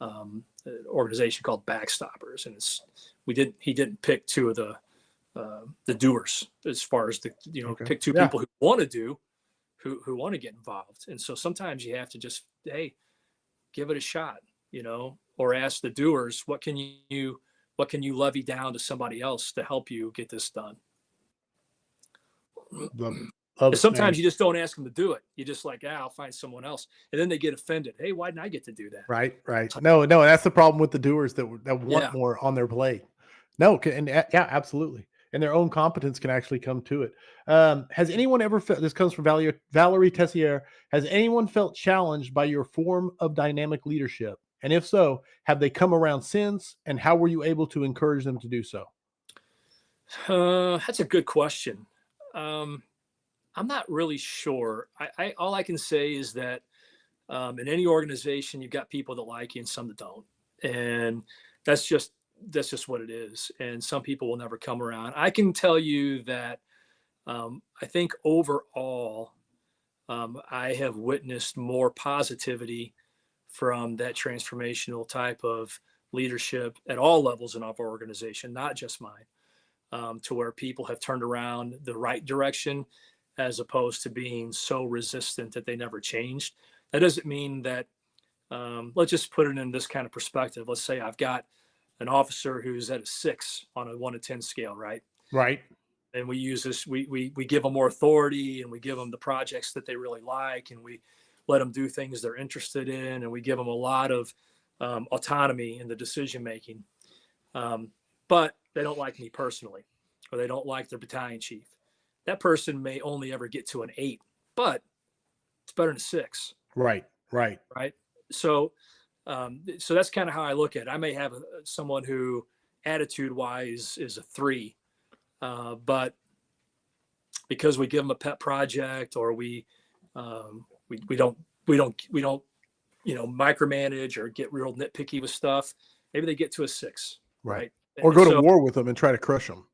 an organization called Backstoppers. And he didn't pick two of the doers as far as pick two people who want to do, who want to get involved. And so sometimes you have to just, hey, give it a shot, or ask the doers, what can you levy down to somebody else to help you get this done? Sometimes you just don't ask them to do it. You just like, I'll find someone else. And then they get offended. Hey, why didn't I get to do that? Right. No, that's the problem with the doers that want more on their plate. No, and absolutely. And their own competence can actually come to it. Has anyone ever felt, this comes from Valerie Tessier, has anyone felt challenged by your form of dynamic leadership? And if so, have they come around since? And how were you able to encourage them to do so? That's a good question. I'm not really sure. All I can say is that in any organization, you've got people that like you and some that don't. And that's just what it is. And some people will never come around. I can tell you that I think overall, I have witnessed more positivity from that transformational type of leadership at all levels in our organization, not just mine, to where people have turned around the right direction as opposed to being so resistant that they never changed. That doesn't mean that, let's just put it in this kind of perspective. Let's say I've got an officer who's at a 6 on a 1 to 10 scale, right? Right. And we use this, we give them more authority, and we give them the projects that they really like, and we let them do things they're interested in, and we give them a lot of autonomy in the decision-making. But they don't like me personally, or they don't like their battalion chief. That person may only ever get to an 8, but it's better than a 6. Right. So that's kind of how I look at it. I may have someone who attitude-wise is a 3, but because we give them a pet project, or we don't micromanage or get real nitpicky with stuff, maybe they get to a 6. Right. Or go to war with them and try to crush them.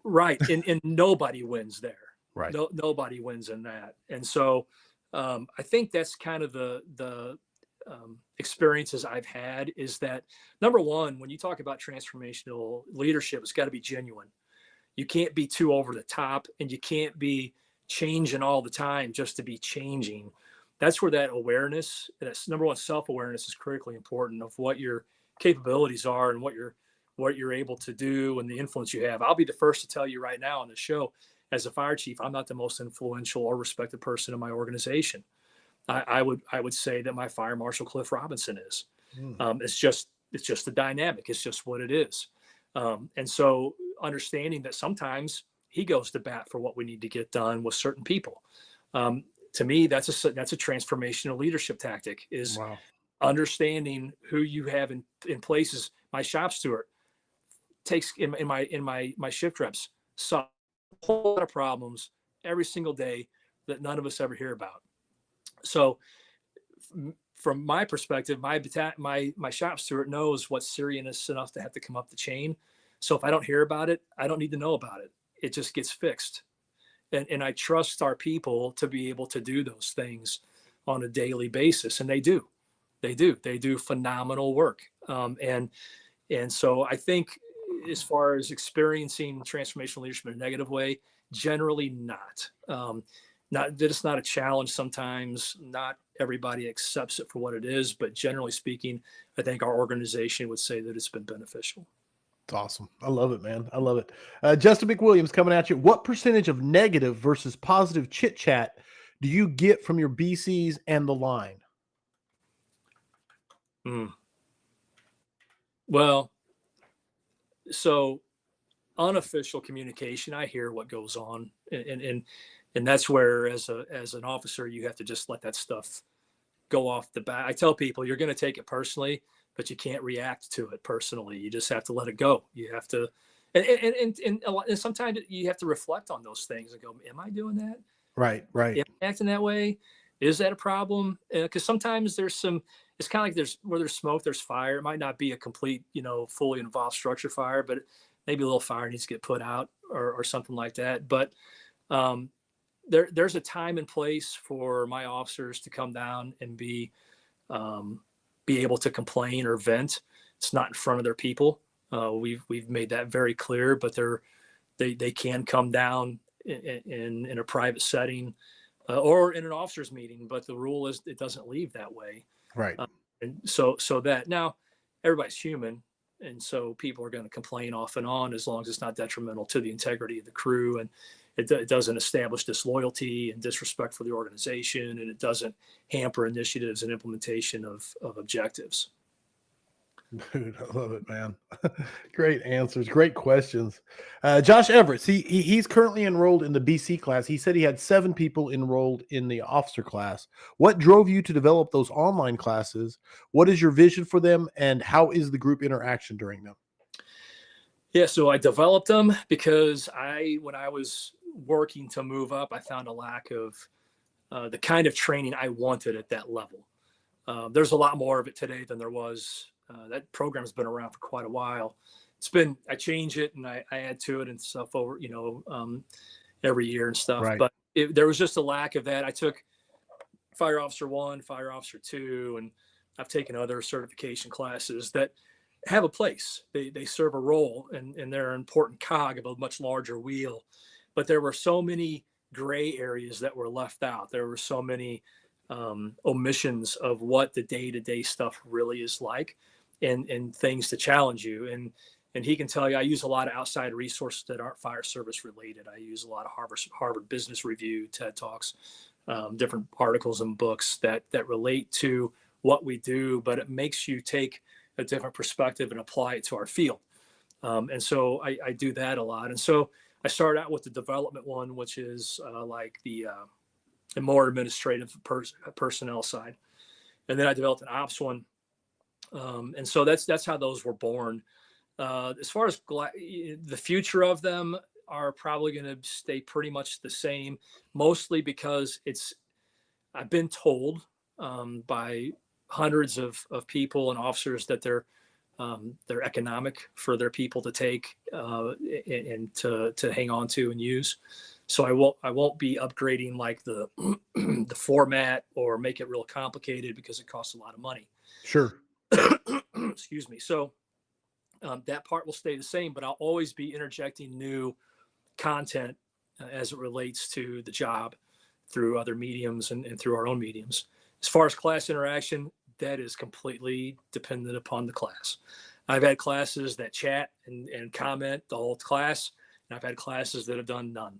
Right. And nobody wins there. Right. Nobody wins in that. And so I think that's kind of the experiences I've had is that, number one, when you talk about transformational leadership, it's got to be genuine. You can't be too over the top, and you can't be changing all the time just to be changing. That's where that awareness, that's number one, self-awareness is critically important of what your capabilities are and what you're able to do and the influence you have. I'll be the first to tell you right now on the show, as a fire chief, I'm not the most influential or respected person in my organization. I would say that my fire marshal Cliff Robinson is. It's just the dynamic. It's just what it is. And so understanding that sometimes he goes to bat for what we need to get done with certain people. To me, that's a transformational leadership tactic, is understanding who you have in places. My shop steward takes in my shift reps saw a whole lot of problems every single day that none of us ever hear about. So from my perspective, my shop steward knows what's serious enough to have to come up the chain. So if I don't hear about it, I don't need to know about it. It just gets fixed. And I trust our people to be able to do those things on a daily basis. And they do phenomenal work. And so I think, as far as experiencing transformational leadership in a negative way, generally not. Not that it's not a challenge sometimes. Not everybody accepts it for what it is, but generally speaking, I think our organization would say that it's been beneficial. It's awesome. I love it, man. I love it. Justin McWilliams coming at you. What percentage of negative versus positive chit chat do you get from your BCs and the line? Well, so unofficial communication, I hear what goes on, and that's where, as an officer, you have to just let that stuff go off the bat. I tell people, you're going to take it personally, but you can't react to it personally. You just have to let it go. You have to, and sometimes you have to reflect on those things and go, am I doing that? Right. Am I acting that way? Is that a problem? Because sometimes it's kind of like where there's smoke, there's fire. It might not be a complete, fully involved structure fire, but maybe a little fire needs to get put out or something like that. But there's a time and place for my officers to come down and be able to complain or vent. It's not in front of their people. We've made that very clear, but they can come down in a private setting or in an officers meeting, but the rule is it doesn't leave that way. Right. And so that now everybody's human. And so people are going to complain off and on, as long as it's not detrimental to the integrity of the crew, and it doesn't establish disloyalty and disrespect for the organization, and it doesn't hamper initiatives and implementation of objectives. Dude, I love it, man. Great answers, great questions. Josh Everett, he's currently enrolled in the BC class. He said he had 7 people enrolled in the officer class. What drove you to develop those online classes? What is your vision for them, and how is the group interaction during them? Yeah, so I developed them because when I was working to move up, I found a lack of the kind of training I wanted at that level. There's a lot more of it today than there was. That program's been around for quite a while. I change it and I add to it and stuff over, every year and stuff. Right. But there was just a lack of that. I took Fire Officer 1, Fire Officer 2, and I've taken other certification classes that have a place. They serve a role, and they're an important cog of a much larger wheel. But there were so many gray areas that were left out. There were so many omissions of what the day-to-day stuff really is like, and things to challenge you. And he can tell you, I use a lot of outside resources that aren't fire service related. I use a lot of Harvard Business Review, TED Talks, different articles and books that relate to what we do, but it makes you take a different perspective and apply it to our field. And so I do that a lot. And so I started out with the development one, which is like the more administrative personnel side. And then I developed an ops one. And so that's how those were born. As far as the future of them are probably going to stay pretty much the same, mostly because I've been told by hundreds of people and officers that they're economic for their people to take and to hang on to and use. So I won't be upgrading like the the format or make it real complicated because it costs a lot of money. Sure. Excuse me. So that part will stay the same, but I'll always be interjecting new content as it relates to the job through other mediums and through our own mediums. As far as class interaction, that is completely dependent upon the class. I've had classes that chat and comment the whole class, and I've had classes that have done none.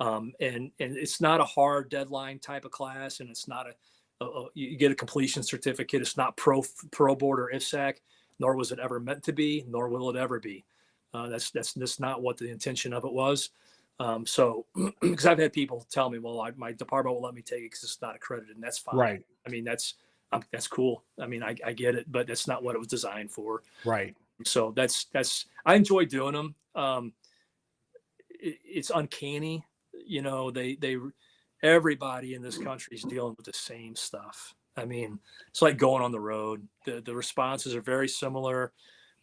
And it's not a hard deadline type of class, and it's not you get a completion certificate. It's not pro board or IFSAC, nor was it ever meant to be, nor will it ever be. That's not what the intention of it was. So, because I've had people tell me, well, my department won't let me take it because it's not accredited, and that's fine. Right. I mean, that's cool. I mean, I get it, but that's not what it was designed for. Right. So I enjoy doing them. It's uncanny, you know. Everybody in this country is dealing with the same stuff. I mean, it's like going on the road. The responses are very similar,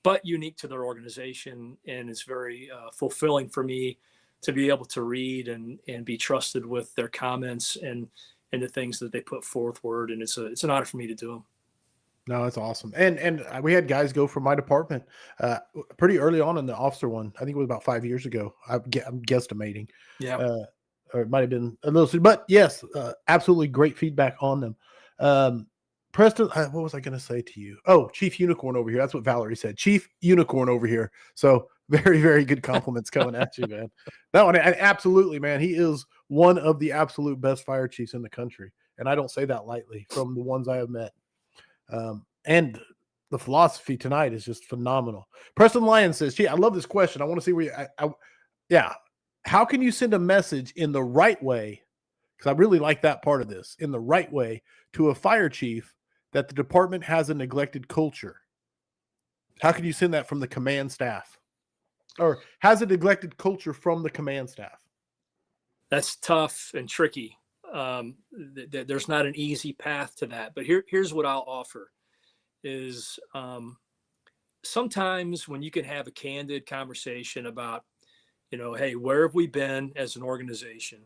but unique to their organization, and it's very fulfilling for me to be able to read and be trusted with their comments and the things that they put forward. And it's an honor for me to do them. No, that's awesome. And we had guys go from my department pretty early on in the officer one. I think it was about 5 years ago. I'm guesstimating. Yeah. Or it might have been a little, but yes, absolutely great feedback on them. Preston, what was I going to say to you? Oh, Chief Unicorn over here. That's what Valerie said. Chief Unicorn over here. So very, very good compliments coming at you, man. That one, absolutely, man. He is one of the absolute best fire chiefs in the country. And I don't say that lightly from the ones I have met. And the philosophy tonight is just phenomenal. Preston Lyon says, gee, I love this question. I want to see where yeah. How can you send a message in the right way? Because I really like that part of this, in the right way, to a fire chief that the department has a neglected culture. How can you send that from the command staff, or has a neglected culture from the command staff? That's tough and tricky. There's not an easy path to that, but here's what I'll offer is sometimes when you can have a candid conversation about, you know, hey, where have we been as an organization?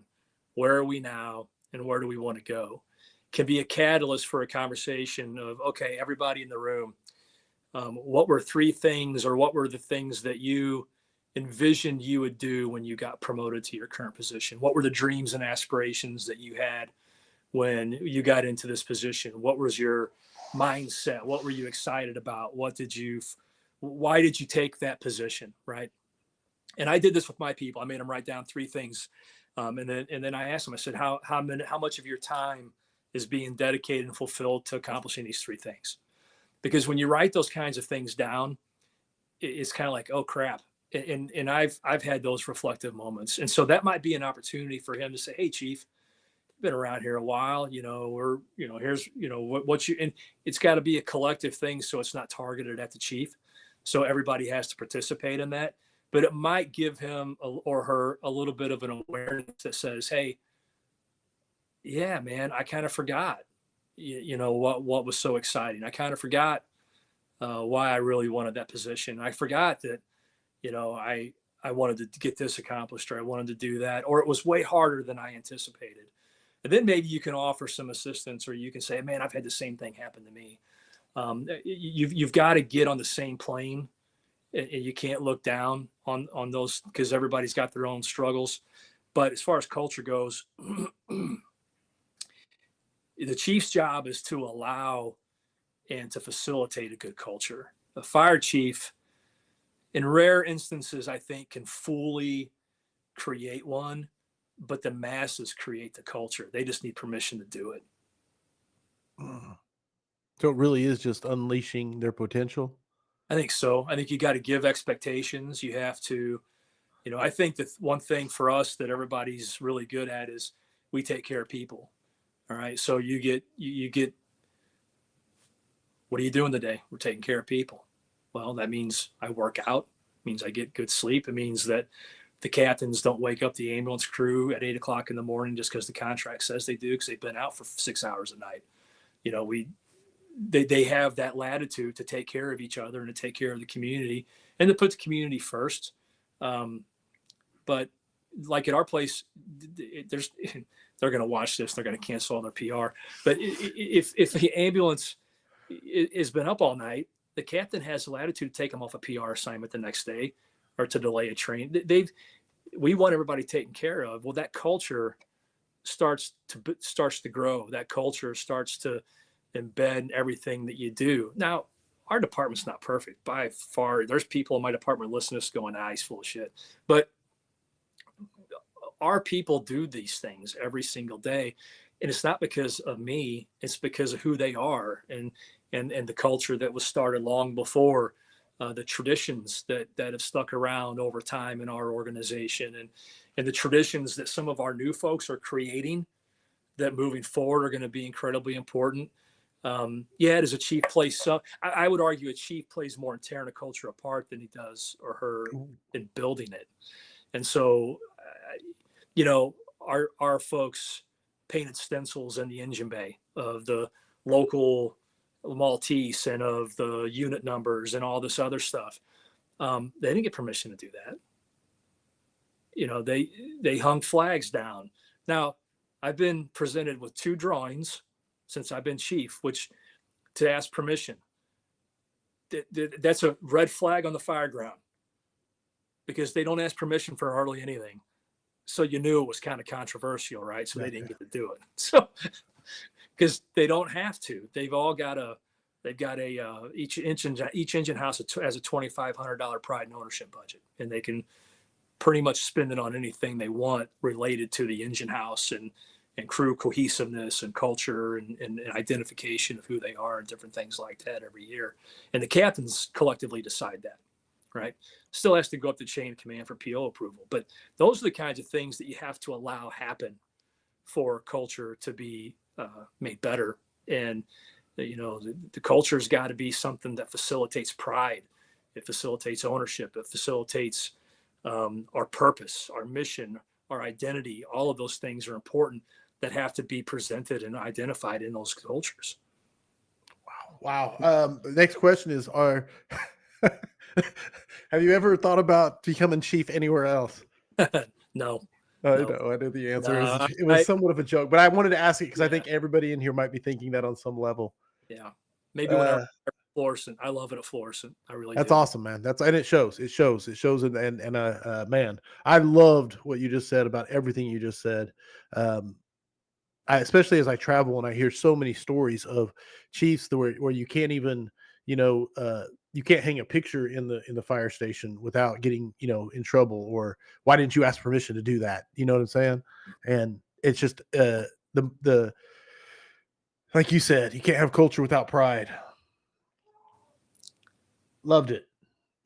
Where are we now? And where do we want to go? Can be a catalyst for a conversation of, okay, everybody in the room, what were three things, or what were the things that you envisioned you would do when you got promoted to your current position? What were the dreams and aspirations that you had when you got into this position? What was your mindset? What were you excited about? why did you take that position? Right. And I did this with my people. I made them write down three things. And then I asked them, I said, how much of your time is being dedicated and fulfilled to accomplishing these three things? Because when you write those kinds of things down, it's kind of like, oh crap. And I've had those reflective moments. And so that might be an opportunity for him to say, hey, Chief, been around here a while, here's, what you, and it's got to be a collective thing. So it's not targeted at the chief. So everybody has to participate in that, but it might give him or her a little bit of an awareness that says, hey, yeah, man, I kind of forgot, what was so exciting. I kind of forgot why I really wanted that position. I forgot that, I wanted to get this accomplished, or I wanted to do that, or it was way harder than I anticipated. And then maybe you can offer some assistance, or you can say, man, I've had the same thing happen to me. You've got to get on the same plane, and you can't look down on those, because everybody's got their own struggles. But as far as culture goes, the chief's job is to allow and to facilitate a good culture. The fire chief, in rare instances, I think, can fully create one, but the masses create the culture. They just need permission to do it. So it really is just unleashing their potential. I think so. I think you got to give expectations. You have to, I think that one thing for us that everybody's really good at is we take care of people. All right. So you get, what are you doing today? We're taking care of people. Well, that means I work out. It means I get good sleep. It means that the captains don't wake up the ambulance crew at 8 o'clock in the morning just because the contract says they do, because they've been out for 6 hours a night. They have that latitude to take care of each other and to take care of the community and to put the community first. But like at our place, there's they're going to watch this, they're going to cancel all their PR. But if the ambulance has been up all night, the captain has the latitude to take them off a PR assignment the next day or to delay a train. We want everybody taken care of. Well, that culture starts to grow. That culture starts to embed in everything that you do. Now, our department's not perfect by far. There's people in my department listening to this going, he's full of shit. But our people do these things every single day. And it's not because of me, it's because of who they are and the culture that was started long before, the traditions that have stuck around over time in our organization, and the traditions that some of our new folks are creating that moving forward are going to be incredibly important. Does a chief play some? I would argue a chief plays more in tearing a culture apart than he does or her in building it. And so, our folks painted stencils in the engine bay of the local Maltese and of the unit numbers and all this other stuff. They didn't get permission to do that. They hung flags down. Now, I've been presented with 2 drawings since I've been chief, which to ask permission. That's a red flag on the fire ground because they don't ask permission for hardly anything. So you knew it was kind of controversial, right? So they didn't get to do it. So because they don't have to. They've got each engine house has a $2,500 pride and ownership budget, and they can pretty much spend it on anything they want related to the engine house and crew cohesiveness and culture and identification of who they are and different things like that every year. And the captains collectively decide that, right? Still has to go up the chain of command for PO approval. But those are the kinds of things that you have to allow happen for culture to be made better. And, the culture's got to be something that facilitates pride. It facilitates ownership. It facilitates our purpose, our mission, our identity. All of those things are important that have to be presented and identified in those cultures. Wow. The next question is, have you ever thought about becoming chief anywhere else? No. I know the answer. It was somewhat of a joke, but I wanted to ask it because I think everybody in here might be thinking that on some level. Yeah. Maybe when I'm at Florissant. I love it at Florissant. I really That's do. awesome, man. And it shows. It shows. And man, I loved what you just said about everything you just said. Especially as I travel and I hear so many stories of chiefs where you can't even, you can't hang a picture in the fire station without getting, in trouble, or why didn't you ask permission to do that? You know what I'm saying? And it's just the like you said, you can't have culture without pride. Loved it.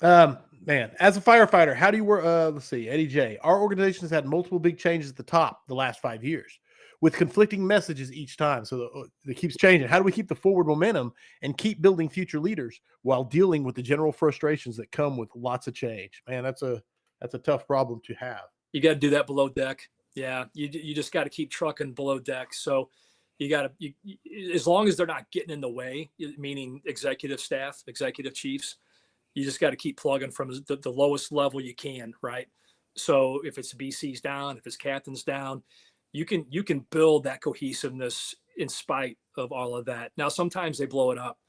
Man, as a firefighter, how do you work? Let's see, Eddie J. Our organization has had multiple big changes at the top the last 5 years with conflicting messages each time. So it keeps changing. How do we keep the forward momentum and keep building future leaders while dealing with the general frustrations that come with lots of change? Man, that's a tough problem to have. You got to do that below deck. Yeah. You just got to keep trucking below deck. So you got to, as long as they're not getting in the way, meaning executive staff, executive chiefs, you just got to keep plugging from the lowest level you can, right? So if it's BC's down, if it's captain's down, you can build that cohesiveness in spite of all of that. Now, sometimes they blow it up,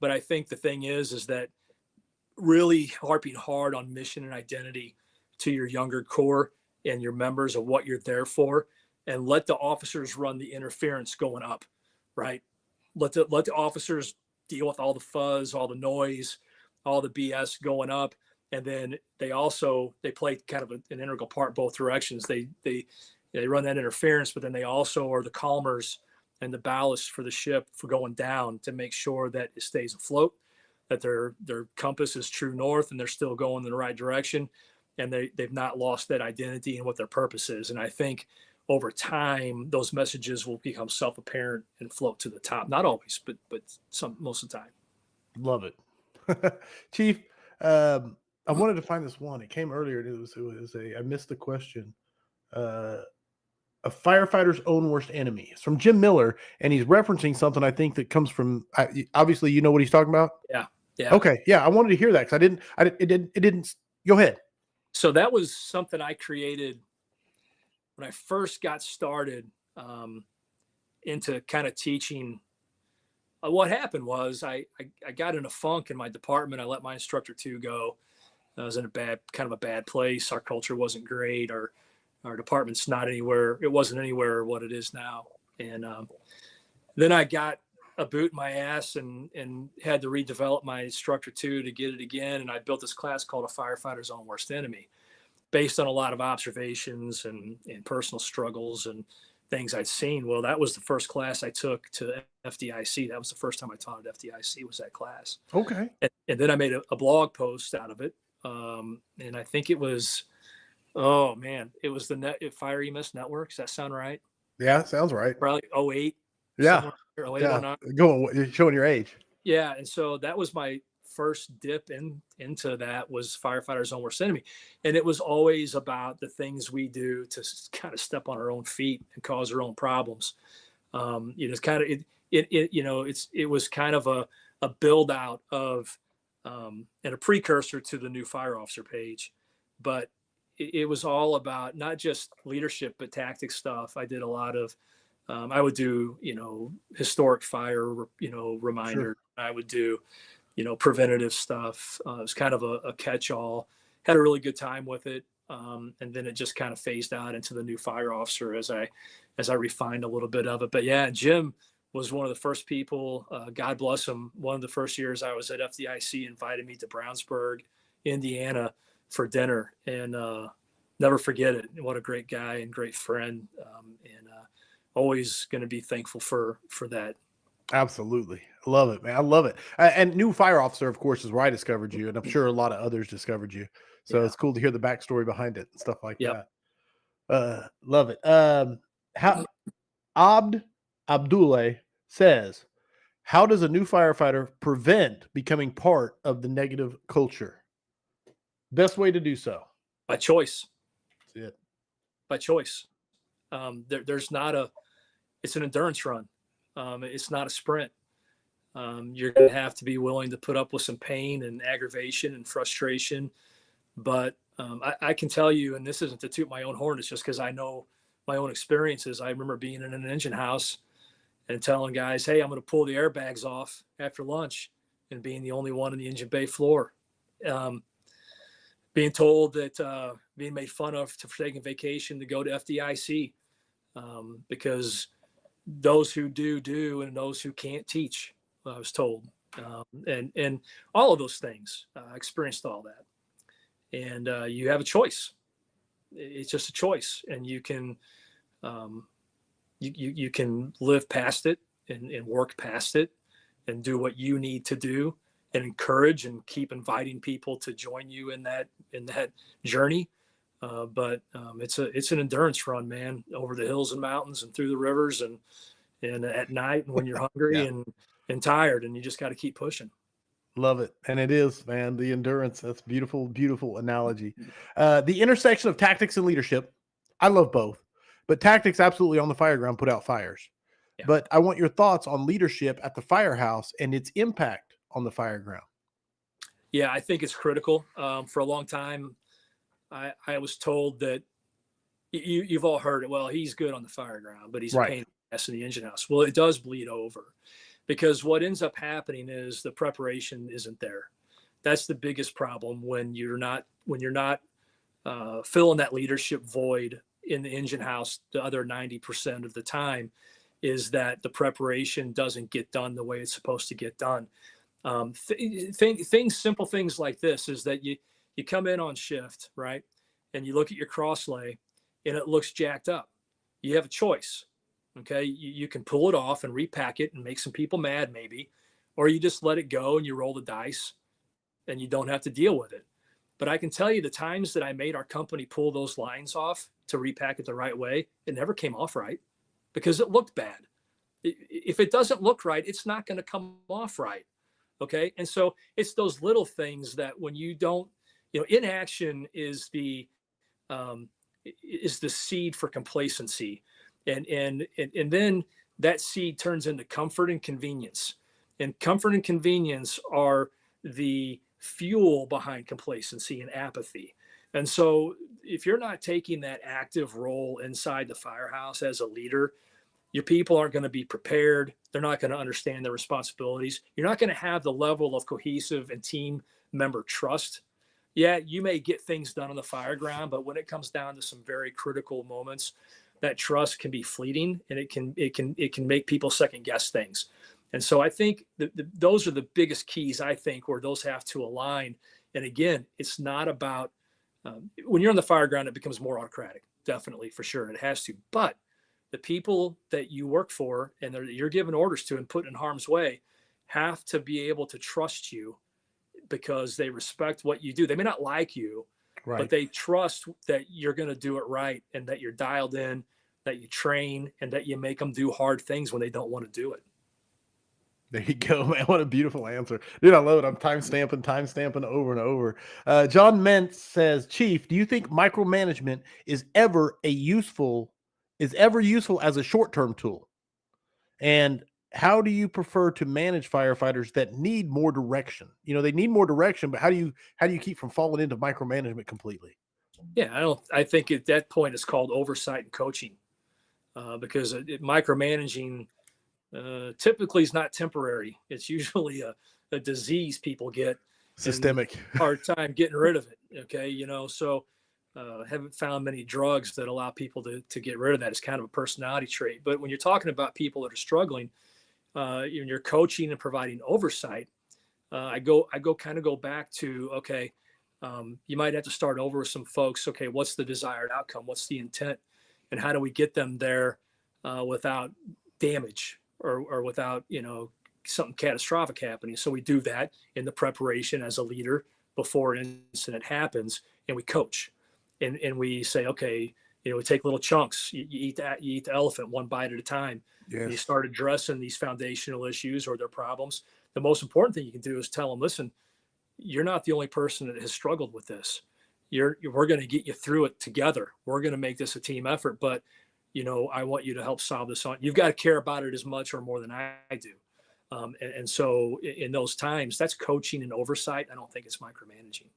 but I think the thing is that really harping hard on mission and identity to your younger core and your members of what you're there for, and let the officers run the interference going up, right? Let the officers deal with all the fuzz, all the noise, all the BS going up. And then they play kind of an integral part both directions. They run that interference, but then they also are the calmers and the ballast for the ship for going down to make sure that it stays afloat, that their compass is true north and they're still going in the right direction. And they've not lost that identity and what their purpose is. And I think over time, those messages will become self-apparent and float to the top. Not always, but most of the time. Love it. Chief, I wanted to find this one. It came earlier. I missed the question. A firefighter's own worst enemy. It's from Jim Miller, and he's referencing something I think that comes from. Obviously, you know what he's talking about. Yeah. Okay. Yeah, I wanted to hear that because it didn't. Go ahead. So that was something I created when I first got started into kind of teaching, what happened was I got in a funk in my department. I let my instructor 2 go. I was in a kind of a bad place. Our culture wasn't great. Our department's not anywhere. It wasn't anywhere what it is now. And then I got a boot in my ass and had to redevelop my instructor 2 to get it again. And I built this class called A Firefighter's Own Worst Enemy, based on a lot of observations and personal struggles and things I'd seen. Well, that was the first class I took to FDIC. That was the first time I taught at FDIC, was that class. Okay. And then I made a blog post out of it. And I think it was, oh man, it was the Fire EMS Network. Does that sound right? Yeah, sounds right. Probably 08. Yeah. 08, Yeah. 09. You're showing your age. Yeah. And so that was my first dip into that, was Firefighters' Own Worst Enemy. And it was always about the things we do to kind of step on our own feet and cause our own problems. It's kind of, it was kind of a build out of, and a precursor to the new fire officer page, but it was all about not just leadership, but tactic stuff. I did a lot of, I would do, historic fire, reminder. Sure. I would do, preventative stuff. It was kind of a catch-all. Had a really good time with it, and then it just kind of phased out into the new fire officer as I refined a little bit of it. But yeah, Jim was one of the first people. God bless him. One of the first years I was at FDIC, invited me to Brownsburg, Indiana, for dinner, and never forget it. What a great guy and great friend, and always going to be thankful for that. Absolutely. I love it, man. I love it. And new fire officer, of course, is where I discovered you. And I'm sure a lot of others discovered you. So Yeah. it's cool to hear the backstory behind it and stuff like Yep. that. Love it. How Abdullah says, how does a new firefighter prevent becoming part of the negative culture? Best way to do so. By choice. That's it. By choice. There's not it's an endurance run. It's not a sprint. You're going to have to be willing to put up with some pain and aggravation and frustration. But I can tell you, and this isn't to toot my own horn, it's just because I know my own experiences. I remember being in an engine house and telling guys, hey, I'm going to pull the airbags off after lunch, and being the only one in the engine bay floor. Being told that, being made fun of for taking vacation to go to FDIC, because those who do, and those who can't teach, I was told, and all of those things. I experienced all that, and you have a choice. It's just a choice, and you can you can live past it and work past it and do what you need to do, and encourage and keep inviting people to join you in that journey. But it's an endurance run, man, over the hills and mountains and through the rivers and at night, and when you're hungry Yeah. and tired, and you just got to keep pushing. Love it. And it is, man, the endurance. That's beautiful, beautiful analogy. The intersection of tactics and leadership. I love both, but tactics absolutely on the fire ground put out fires. Yeah. But I want your thoughts on leadership at the firehouse and its impact on the fire ground. Yeah, I think it's critical. For a long time, I was told that you've all heard it. Well, he's good on the fire ground, but he's a pain in the ass in the engine house. Well, it does bleed over, because what ends up happening is the preparation isn't there. That's the biggest problem when you're not filling that leadership void in the engine house the other 90% of the time, is that the preparation doesn't get done the way it's supposed to get done. Simple things like this is that you come in on shift, right? And you look at your cross lay and it looks jacked up. You have a choice. Okay. You can pull it off and repack it and make some people mad maybe, or you just let it go and you roll the dice and you don't have to deal with it. But I can tell you the times that I made our company pull those lines off to repack it the right way, it never came off right because it looked bad. If it doesn't look right, it's not going to come off right. Okay. And so it's those little things that when you don't, inaction is the seed for complacency. And then that seed turns into comfort and convenience. And comfort and convenience are the fuel behind complacency and apathy. And so if you're not taking that active role inside the firehouse as a leader, your people aren't going to be prepared. They're not going to understand their responsibilities. You're not going to have the level of cohesive and team member trust. Yeah, you may get things done on the fire ground, but when it comes down to some very critical moments, that trust can be fleeting, and it can make people second guess things. And so I think those are the biggest keys, I think, where those have to align. And again, it's not about when you're on the fire ground, it becomes more autocratic, definitely, for sure. It has to. But the people that you work for and that you're giving orders to and put in harm's way have to be able to trust you because they respect what you do. They may not like you, Right. but they trust that you're going to do it right and that you're dialed in, that you train, and that you make them do hard things when they don't want to do it. There you go, man. What a beautiful answer. Dude, I love it. I'm time stamping over and over. John Mentz says, Chief, do you think micromanagement is ever useful as a short-term tool? And how do you prefer to manage firefighters that need more direction? You know, they need more direction, but how do you keep from falling into micromanagement completely? Yeah, I think at that point it's called oversight and coaching, because micromanaging typically is not temporary. It's usually a disease people get, Systemic. hard time getting rid of it. Okay, so haven't found many drugs that allow people to get rid of that. It's kind of a personality trait. But when you're talking about people that are struggling, you're coaching and providing oversight. I go back to, okay, you might have to start over with some folks. Okay, what's the desired outcome? What's the intent? And how do we get them there without damage or without, something catastrophic happening? So we do that in the preparation as a leader before an incident happens, and we coach. And we say, okay, we take little chunks. You eat the elephant one bite at a time. Yes. You start addressing these foundational issues or their problems. The most important thing you can do is tell them, listen, you're not the only person that has struggled with this. We're going to get you through it together. We're going to make this a team effort, but I want you to help solve this on. You've got to care about it as much or more than I do. And so in those times, that's coaching and oversight. I don't think it's micromanaging.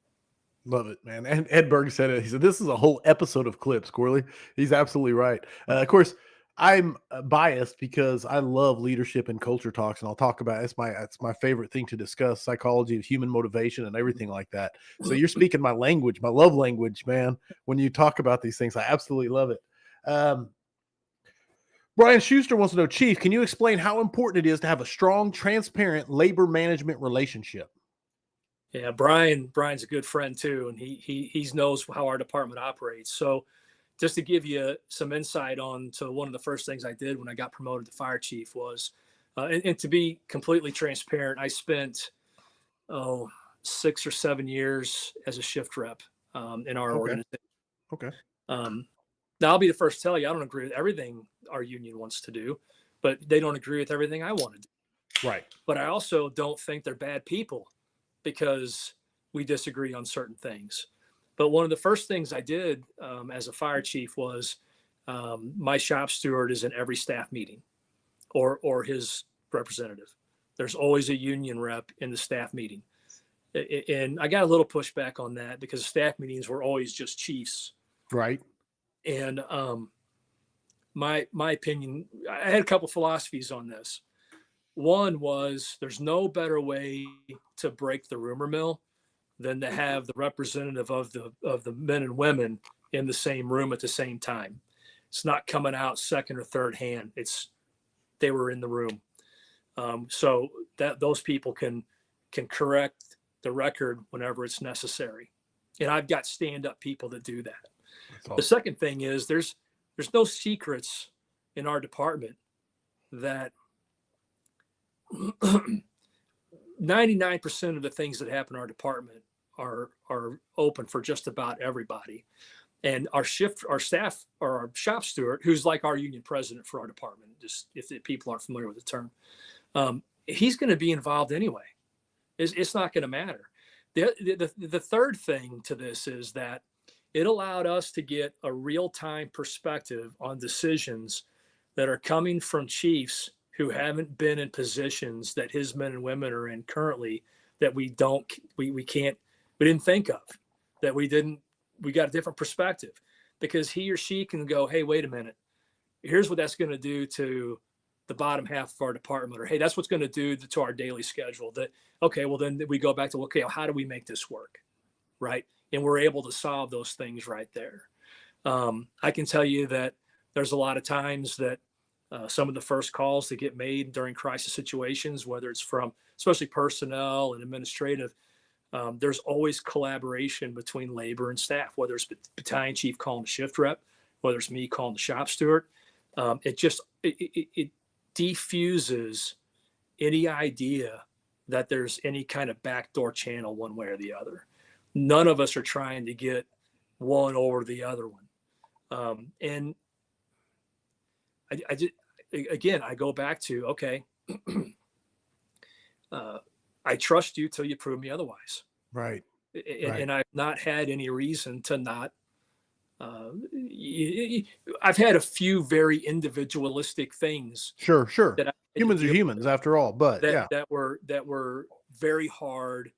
Love it, man. And Ed Berg said it. He said, this is a whole episode of clips, Corley. He's absolutely right. Of course, I'm biased because I love leadership and culture talks, and I'll talk about it's my favorite thing to discuss, psychology of human motivation and everything like that. So you're speaking my language, my love language, man. When you talk about these things, I absolutely love it. Brian Schuster wants to know, Chief, can you explain how important it is to have a strong, transparent labor management relationship? Yeah, Brian's a good friend too, and he knows how our department operates. So just to give you some insight on to one of the first things I did when I got promoted to fire chief was, and to be completely transparent, I spent 6 or 7 years as a shift rep in our organization. Okay. Now I'll be the first to tell you, I don't agree with everything our union wants to do, but they don't agree with everything I want to do. Right. But I also don't think they're bad people because we disagree on certain things. But one of the first things I did as a fire chief was my shop steward is in every staff meeting or his representative. There's always a union rep in the staff meeting. And I got a little pushback on that because staff meetings were always just chiefs. Right. And my opinion, I had a couple philosophies on this. One was there's no better way to break the rumor mill than to have the representative of the men and women in the same room at the same time. It's not coming out second or third hand. They were in the room. So that those people can correct the record whenever it's necessary. And I've got stand-up people that do that. Awesome. The second thing is there's no secrets in our department that 99% of the things that happen in our department are open for just about everybody. And our staff, or our shop steward, who's like our union president for our department, just if the people aren't familiar with the term, he's going to be involved anyway. It's not going to matter. The third thing to this is that it allowed us to get a real-time perspective on decisions that are coming from chiefs who haven't been in positions that his men and women are in currently, that we didn't think of, that we didn't we got a different perspective, because he or she can go, hey, wait a minute, here's what that's going to do to the bottom half of our department, or hey, that's what's going to do to our daily schedule. That, okay, well then we go back to, okay, how do we make this work, right? And we're able to solve those things right there. I can tell you that there's a lot of times that some of the first calls that get made during crisis situations, whether it's from especially personnel and administrative, there's always collaboration between labor and staff, whether it's battalion chief calling the shift rep, whether it's me calling the shop steward. It defuses any idea that there's any kind of backdoor channel one way or the other. None of us are trying to get one over the other one. And I go back to, okay, I trust you till you prove me otherwise. Right. And I've not had any reason to not. I've had a few very individualistic things. Sure. That Humans are humans after all, but that were very hard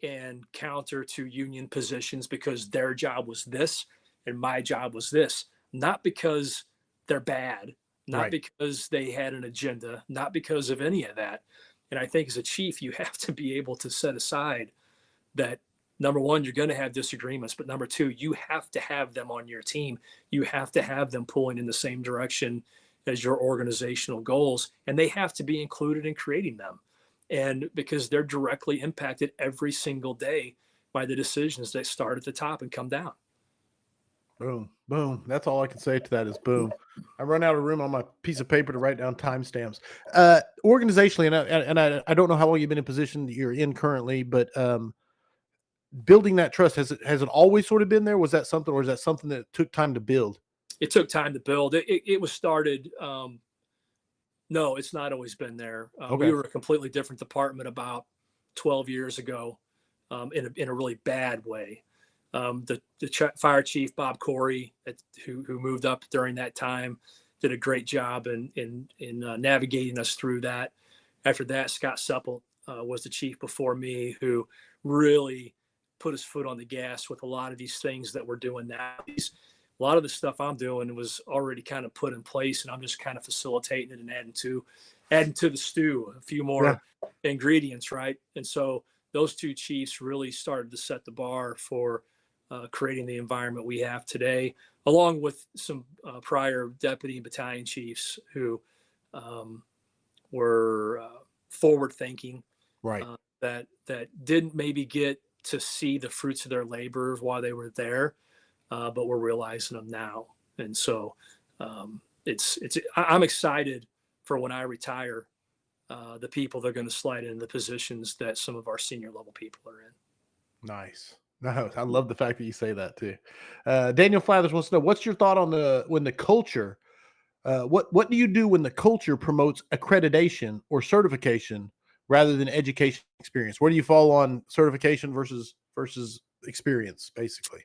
and counter to union positions, because their job was this and my job was this, not because they're bad, not because they had an agenda, not because of any of that. And I think as a chief, you have to be able to set aside that, number one, you're going to have disagreements, but number two, you have to have them on your team. You have to have them pulling in the same direction as your organizational goals, and they have to be included in creating them. And because they're directly impacted every single day by the decisions that start at the top and come down. Boom, boom. That's all I can say to that is boom. I run out of room on my piece of paper to write down timestamps. Organizationally, and I don't know how long you've been in position that you're in currently, but building that trust, has it always sort of been there? Was that something, or is that something that took time to build? It took time to build. It was started. No, it's not always been there. We were a completely different department about 12 years ago, in a really bad way. The fire chief, Bob Corey, who moved up during that time, did a great job in navigating us through that. After that, Scott Supple was the chief before me, who really put his foot on the gas with a lot of these things that we're doing now. A lot of the stuff I'm doing was already kind of put in place, and I'm just kind of facilitating it and adding to the stew a few more ingredients, right? And so those two chiefs really started to set the bar for creating the environment we have today, along with some prior deputy and battalion chiefs who were forward-thinking, right? That didn't maybe get to see the fruits of their labor while they were there, but we're realizing them now. And so I'm excited for when I retire, the people that are going to slide into the positions that some of our senior level people are in. Nice. No, I love the fact that you say that too. Daniel Flathers wants to know, what's your thought on when the culture, what do you do when the culture promotes accreditation or certification rather than education experience? Where do you fall on certification versus experience, basically?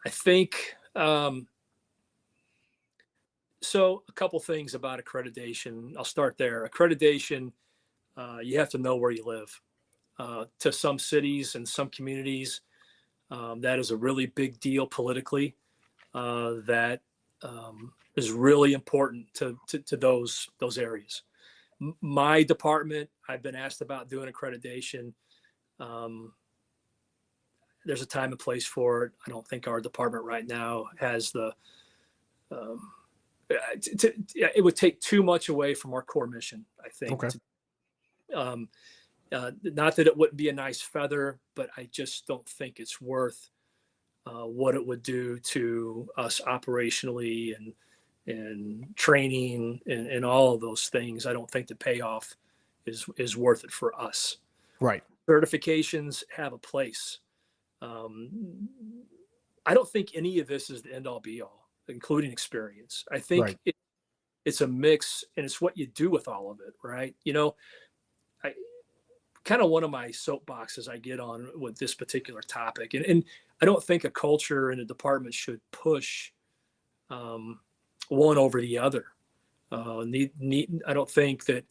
I think, so a couple things about accreditation. I'll start there. Accreditation, you have to know where you live. To some cities and some communities, that is a really big deal politically. That is really important to those areas. My department, I've been asked about doing accreditation. There's a time and place for it. I don't think our department right now has the. It would take too much away from our core mission, I think. Okay. Not that it wouldn't be a nice feather, but I just don't think it's worth what it would do to us operationally and training and all of those things. I don't think the payoff is worth it for us. Right. Certifications have a place. I don't think any of this is the end all be all, including experience. I think it's a mix, and it's what you do with all of it, right? You know, kind of one of my soapboxes I get on with this particular topic. And I don't think a culture in a department should push one over the other. I don't think that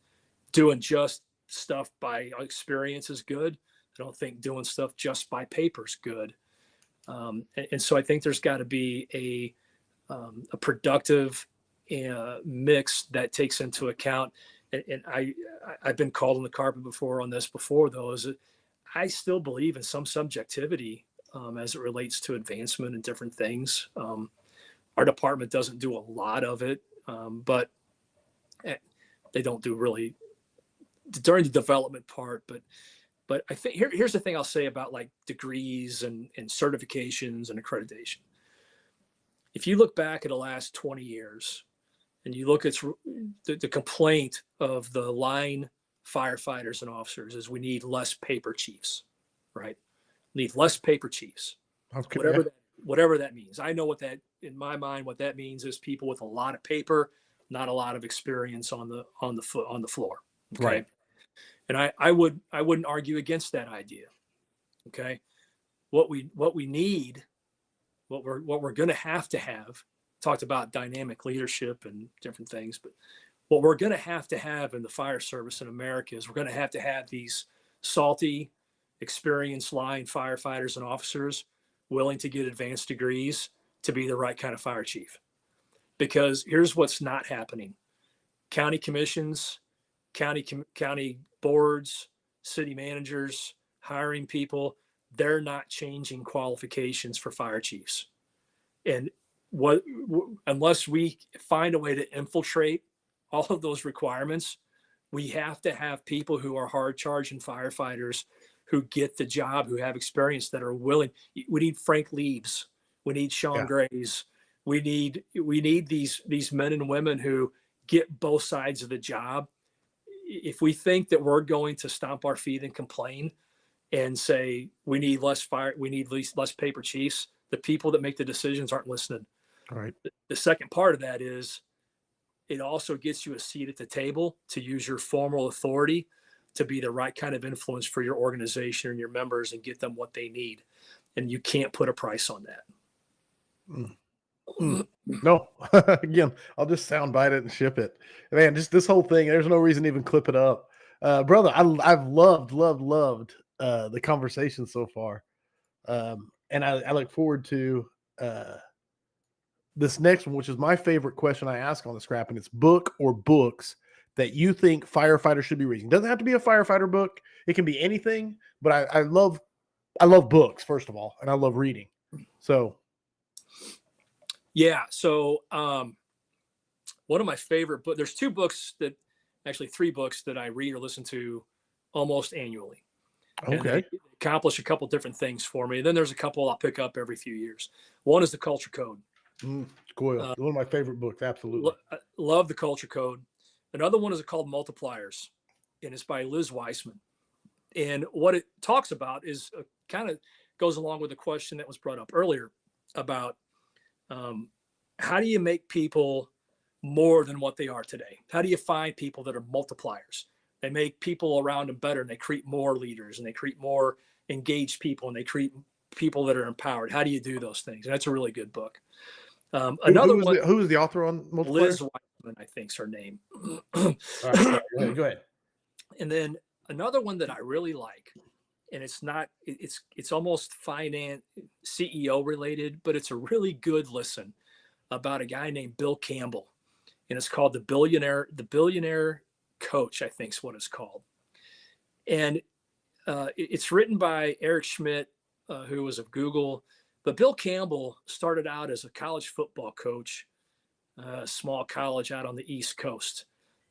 doing just stuff by experience is good. I don't think doing stuff just by paper is good. And so I think there's got to be a productive mix that takes into account. And I've been called on the carpet before on this before, though, is that I still believe in some subjectivity as it relates to advancement and different things. Our department doesn't do a lot of it, but they don't do really during the development part. But I think here's the thing I'll say about like degrees and certifications and accreditation. If you look back at the last 20 years and you look at the complaint of the line firefighters and officers is we need less paper chiefs, right? Need less paper chiefs. Okay. Whatever that means. I know what that, in my mind, what that means is people with a lot of paper, not a lot of experience on the floor. Okay? Right. And I wouldn't argue against that idea. Okay. What we need, what we're going to have, talked about dynamic leadership and different things, but what we're going to have in the fire service in America is we're going to have these salty, experienced line firefighters and officers willing to get advanced degrees to be the right kind of fire chief. Because here's what's not happening. County commissions, county boards, city managers, hiring people, they're not changing qualifications for fire chiefs. And unless we find a way to infiltrate all of those requirements, we have to have people who are hard charging firefighters who get the job, who have experience, that are willing. We need Frank Leaves. We need Sean Grays. We need these men and women who get both sides of the job. If we think that we're going to stomp our feet and complain and say we need less paper chiefs, the people that make the decisions aren't listening. Right. The second part of that is it also gets you a seat at the table to use your formal authority to be the right kind of influence for your organization and your members and get them what they need. And you can't put a price on that. No, again, I'll just soundbite it and ship it. Man, just this whole thing, there's no reason to even clip it up. Brother, I've loved the conversation so far. And I look forward to this next one, which is my favorite question I ask on the scrap, and it's book or books that you think firefighters should be reading. It doesn't have to be a firefighter book. It can be anything, but I love books, first of all, and I love reading. So yeah. So one of my favorite books, there's three books that I read or listen to almost annually. Okay. And they accomplish a couple different things for me. And then there's a couple I'll pick up every few years. One is the Culture Code. Cool. One of my favorite books. Absolutely. Love the Culture Code. Another one is called Multipliers, and it's by Liz Weissman. And what it talks about is kind of goes along with the question that was brought up earlier about how do you make people more than what they are today? How do you find people that are multipliers? They make people around them better, and they create more leaders, and they create more engaged people, and they create people that are empowered. How do you do those things? And that's a really good book. Another one. Who is the author on Multipliers? Liz Weissman, I think is her name. All right, go ahead. And then another one that I really like, and it's almost finance CEO related, but it's a really good listen about a guy named Bill Campbell, and it's called the Billionaire Coach, I think is what it's called. And it's written by Eric Schmidt, who was of Google. But Bill Campbell started out as a college football coach, a small college out on the East Coast.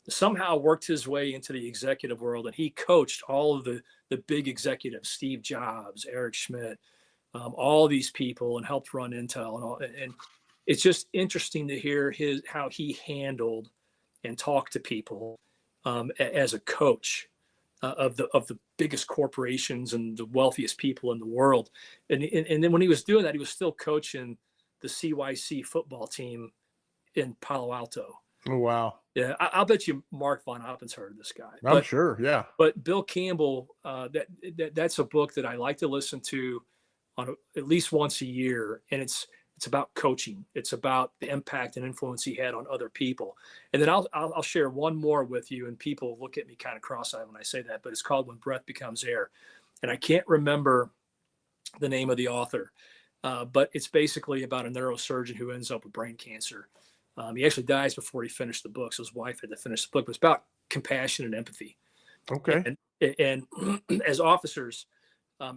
Somehow worked his way into the executive world, and he coached all of the big executives, Steve Jobs, Eric Schmidt, all these people, and helped run Intel and all. And it's just interesting to hear how he handled and talked to people as a coach of the biggest corporations and the wealthiest people in the world. And then when he was doing that, he was still coaching the CYC football team in Palo Alto. Oh, wow. Yeah, I'll bet you Mark Von Oppen's heard of this guy. I'm sure, yeah. But Bill Campbell, that's a book that I like to listen to at least once a year, and it's about coaching. It's about the impact and influence he had on other people. And then I'll share one more with you, and people look at me kind of cross-eyed when I say that, but it's called When Breath Becomes Air. And I can't remember the name of the author, But it's basically about a neurosurgeon who ends up with brain cancer. He actually dies before he finished the book, so his wife had to finish the book. But it's about compassion and empathy. Okay. And as officers,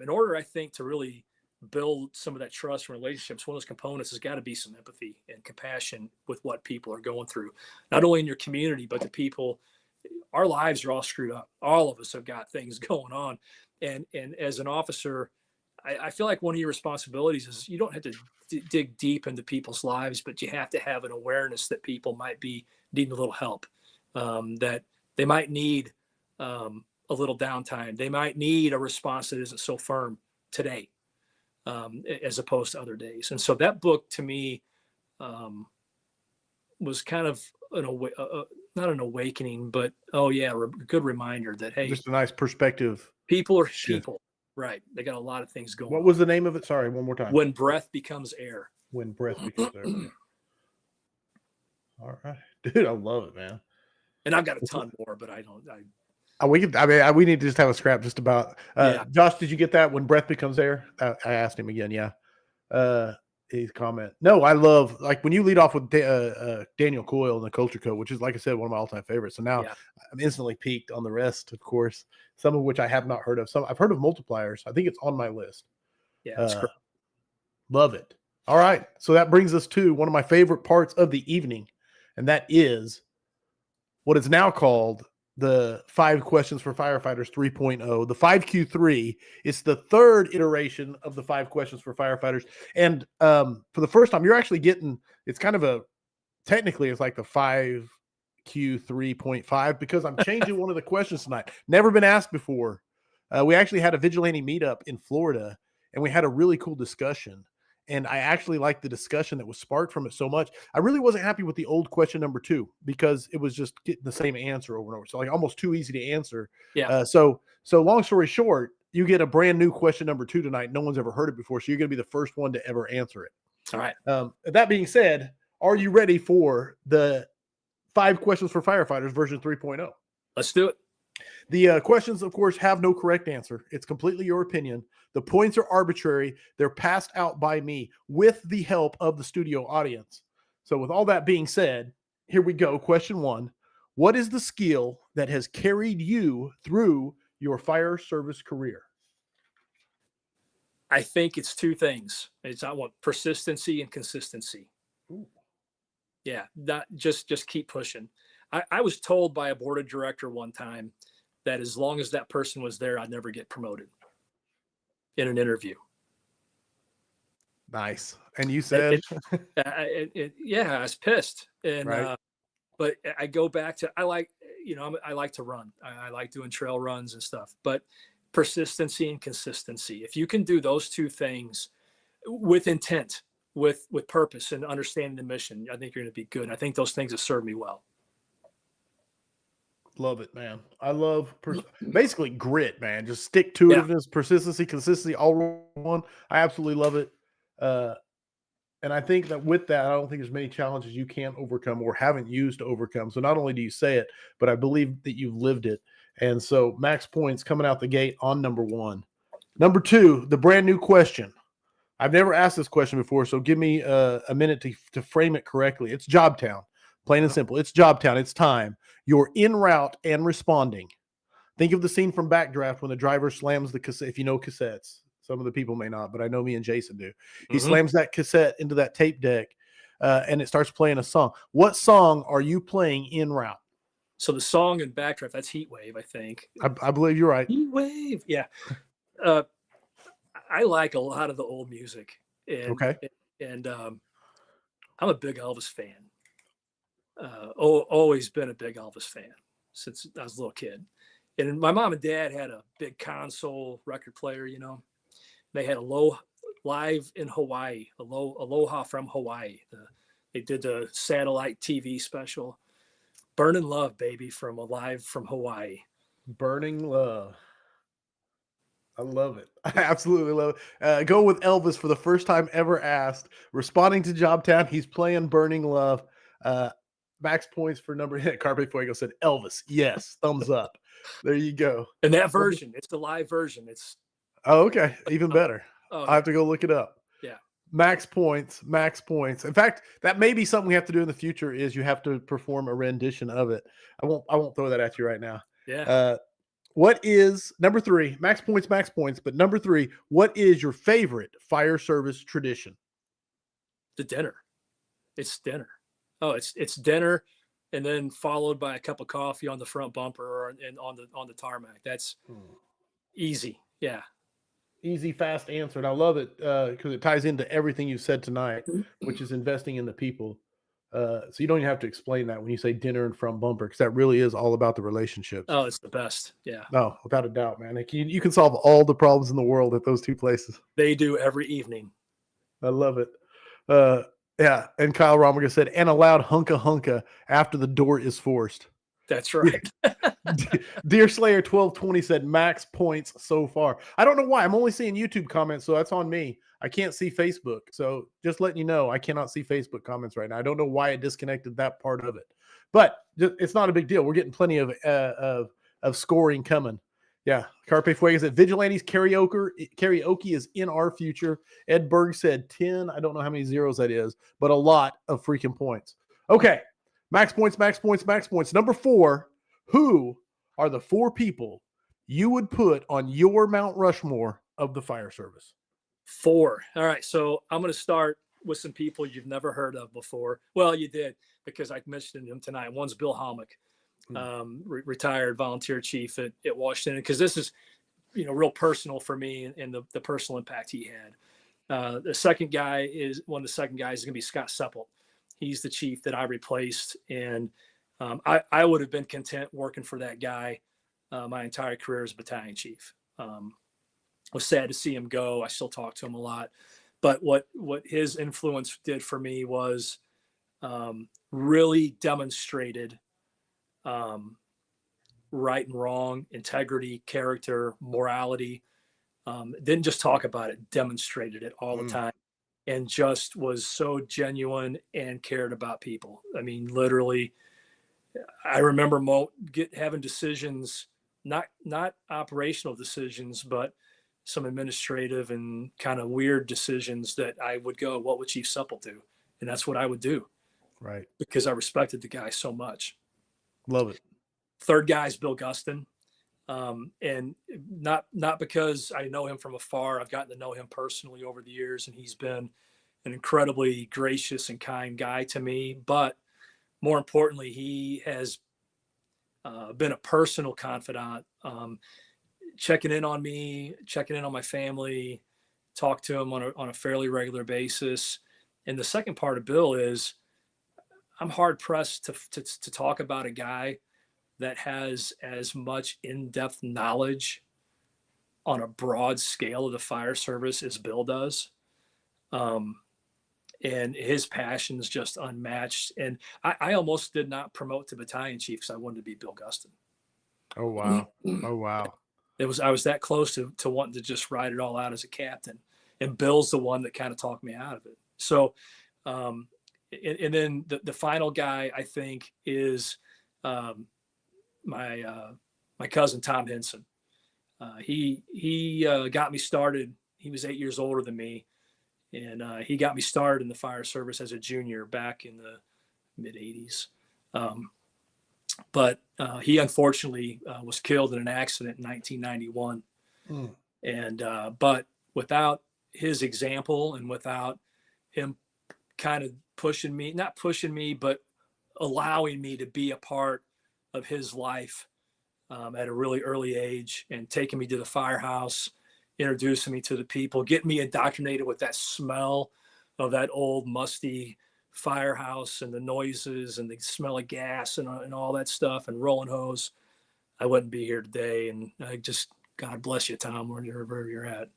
in order, I think, to really build some of that trust and relationships, one of those components has got to be some empathy and compassion with what people are going through, not only in your community, but the people. Our lives are all screwed up. All of us have got things going on. And as an officer, I feel like one of your responsibilities is you don't have to dig deep into people's lives, but you have to have an awareness that people might be needing a little help, that they might need a little downtime. They might need a response that isn't so firm today, as opposed to other days. And so that book to me was kind of not an awakening, but a good reminder that, hey, Just a nice perspective. people are shift. people, right? They got a lot of things going What on. was the name of it? Sorry, one more time. When Breath Becomes Air. When breath becomes air. All right, dude, I love it, man. And I've got a ton more, but We need to just have a scrap just about. Josh, did you get that? When breath becomes air? I asked him again. Yeah. His comment. No, I love, like, when you lead off with Daniel Coyle and the Culture Code, which is, like I said, one of my all-time favorites. So now I'm instantly peaked on the rest, of course, some of which I have not heard of. Some I've heard of Multipliers. I think it's on my list. Yeah, that's great. Love it. All right. So that brings us to one of my favorite parts of the evening, and that is what is now called the 5 Questions for Firefighters 3.0, the 5Q3. It's the third iteration of the 5 Questions for Firefighters. And for the first time, you're actually getting, it's kind of technically it's like the 5Q3.5, because I'm changing one of the questions tonight. Never been asked before. We actually had a vigilante meetup in Florida, and we had a really cool discussion. And I actually liked the discussion that was sparked from it so much. I really wasn't happy with the old question number 2, because it was just getting the same answer over and over. So, like, almost too easy to answer. Yeah. So long story short, you get a brand new question number 2 tonight. No one's ever heard it before. So you're going to be the first one to ever answer it. All right. That being said, are you ready for the 5 Questions for Firefighters version 3.0? Let's do it. The questions, of course, have no correct answer. It's completely your opinion. The points are arbitrary. They're passed out by me with the help of the studio audience. So with all that being said, here we go. Question 1. What is the skill that has carried you through your fire service career? I think it's 2 things. I want persistency and consistency. Ooh. Yeah, not just keep pushing. I was told by a board of director one time that as long as that person was there, I'd never get promoted in an interview. Nice. And you said, I was pissed. And, right. But I go back to, I like to run. I like doing trail runs and stuff, but persistency and consistency. If you can do those 2 things with intent, with purpose and understanding the mission, I think you're going to be good. I think those things have served me well. Love it, man. I love basically grit, man. Just stick to itiveness, persistency, consistency, all one. I absolutely love it. And I think that with that, I don't think there's many challenges you can't overcome or haven't used to overcome. So not only do you say it, but I believe that you've lived it. And so max points coming out the gate on number 1. Number 2, the brand new question. I've never asked this question before, so give me a minute to frame it correctly. It's Jobtown. Plain and simple. It's Jobtown. It's time. You're en route and responding. Think of the scene from Backdraft when the driver slams the cassette. If you know cassettes, some of the people may not, but I know me and Jason do. He slams that cassette into that tape deck, and it starts playing a song. What song are you playing en route? So the song in Backdraft, that's Heat Wave, I think. I believe you're right. Heat Wave. Yeah. I like a lot of the old music. And I'm a big Elvis fan. Always been a big Elvis fan since I was a little kid. And my mom and dad had a big console record player, They had live in Hawaii, Aloha from Hawaii. They did the satellite TV special. Burning Love, baby, from Alive from Hawaii. Burning Love. I love it. I absolutely love it. Go with Elvis for the first time ever asked. Responding to Jobtown, he's playing Burning Love. Max points for number Carpe Fuego said Elvis. Yes, thumbs up. There you go. And that version, it's the live version. It's okay, even better. I'll have to go look it up. Yeah. Max points. In fact, that may be something we have to do in the future. Is you have to perform a rendition of it. I won't throw that at you right now. Yeah. What is number 3? Max points. But number 3, what is your favorite fire service tradition? The dinner. It's dinner. Oh, it's dinner, and then followed by a cup of coffee on the front bumper or on the tarmac. That's easy. Yeah. Easy, fast answer. And I love it because it ties into everything you said tonight, which is investing in the people. So you don't even have to explain that when you say dinner and front bumper, because that really is all about the relationships. Oh, it's the best. Yeah. No, without a doubt, man. You can solve all the problems in the world at those two places. They do every evening. I love it. Yeah. And Kyle Romiger said, and a loud hunka hunka after the door is forced. That's right. Deer Slayer 1220 said max points so far. I don't know why. I'm only seeing YouTube comments, so that's on me. I can't see Facebook. So just letting you know, I cannot see Facebook comments right now. I don't know why it disconnected that part of it, but it's not a big deal. We're getting plenty of scoring coming. Yeah. Carpe Fuego said Vigilantes karaoke is in our future. Ed Berg said 10. I don't know how many zeros that is, but a lot of freaking points. Okay. Max points. Number 4, who are the 4 people you would put on your Mount Rushmore of the fire service? 4. All right. So I'm going to start with some people you've never heard of before. Well, you did, because I mentioned him tonight. One's Bill Homick, retired volunteer chief at Washington, because this is, real personal for me and the personal impact he had. The second guy is going to be Scott Seppelt. He's the chief that I replaced, and I would have been content working for that guy my entire career as battalion chief. I was sad to see him go. I still talk to him a lot, but what his influence did for me was really demonstrated right and wrong, integrity, character, morality. Didn't just talk about it, demonstrated it all the time. And just was so genuine and cared about people. I mean, literally, I remember having decisions, not operational decisions, but some administrative and kind of weird decisions that I would go, what would Chief Seppelt do? And that's what I would do. Right. Because I respected the guy so much. Love it. Third guy is Bill Guston. And not because I know him from afar. I've gotten to know him personally over the years, and he's been an incredibly gracious and kind guy to me. But more importantly, he has been a personal confidant, checking in on me, checking in on my family, talk to him on a fairly regular basis. And the second part of Bill is I'm hard pressed to talk about a guy that has as much in-depth knowledge on a broad scale of the fire service as Bill does. And his passion is just unmatched. And I almost did not promote to battalion chief because I wanted to be Bill Guston. Oh, wow. Oh, wow. I was that close to wanting to just ride it all out as a captain. And Bill's the one that kind of talked me out of it. So, and then the final guy, I think, is my cousin Tom Henson. He got me started. He was 8 years older than me, and he got me started in the fire service as a junior back in the mid '80s. But he unfortunately was killed in an accident in 1991. And but without his example and without him kind of not pushing me, but allowing me to be a part of his life at a really early age and taking me to the firehouse, introducing me to the people, getting me indoctrinated with that smell of that old musty firehouse and the noises and the smell of gas and all that stuff and rolling hose. I wouldn't be here today. And God bless you, Tom, wherever you're at.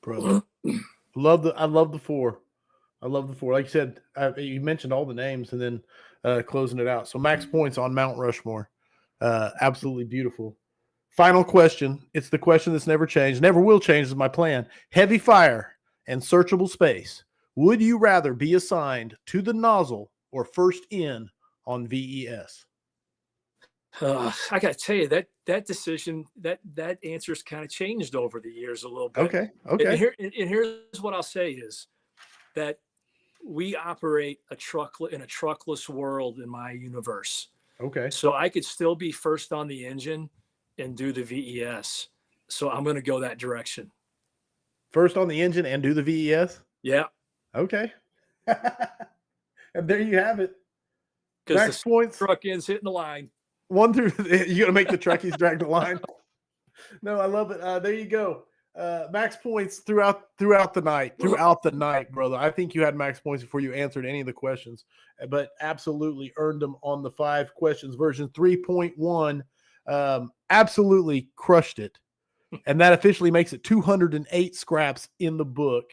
Brother. I love the 4. I love the 4. Like you said, you mentioned all the names and then closing it out. So max points on Mount Rushmore. Absolutely beautiful. Final question. It's the question that's never changed, never will change, is my plan. Heavy fire and searchable space. Would you rather be assigned to the nozzle or first in on VES? I got to tell you that decision, that answer's kind of changed over the years a little bit. Okay. And here's what I'll say is that we operate in a truckless world in my universe. Okay. So I could still be first on the engine and do the VES. So I'm going to go that direction. First on the engine and do the VES? Yeah. Okay. And there you have it. Because Max the points. truck ends hitting the line. 1 through, you're going to make the truckies drag the line. No, I love it. There you go. Max points throughout the night, brother. I think you had max points before you answered any of the questions, but absolutely earned them on the 5 questions. Version 3.1 absolutely crushed it. And that officially makes it 208 scraps in the book.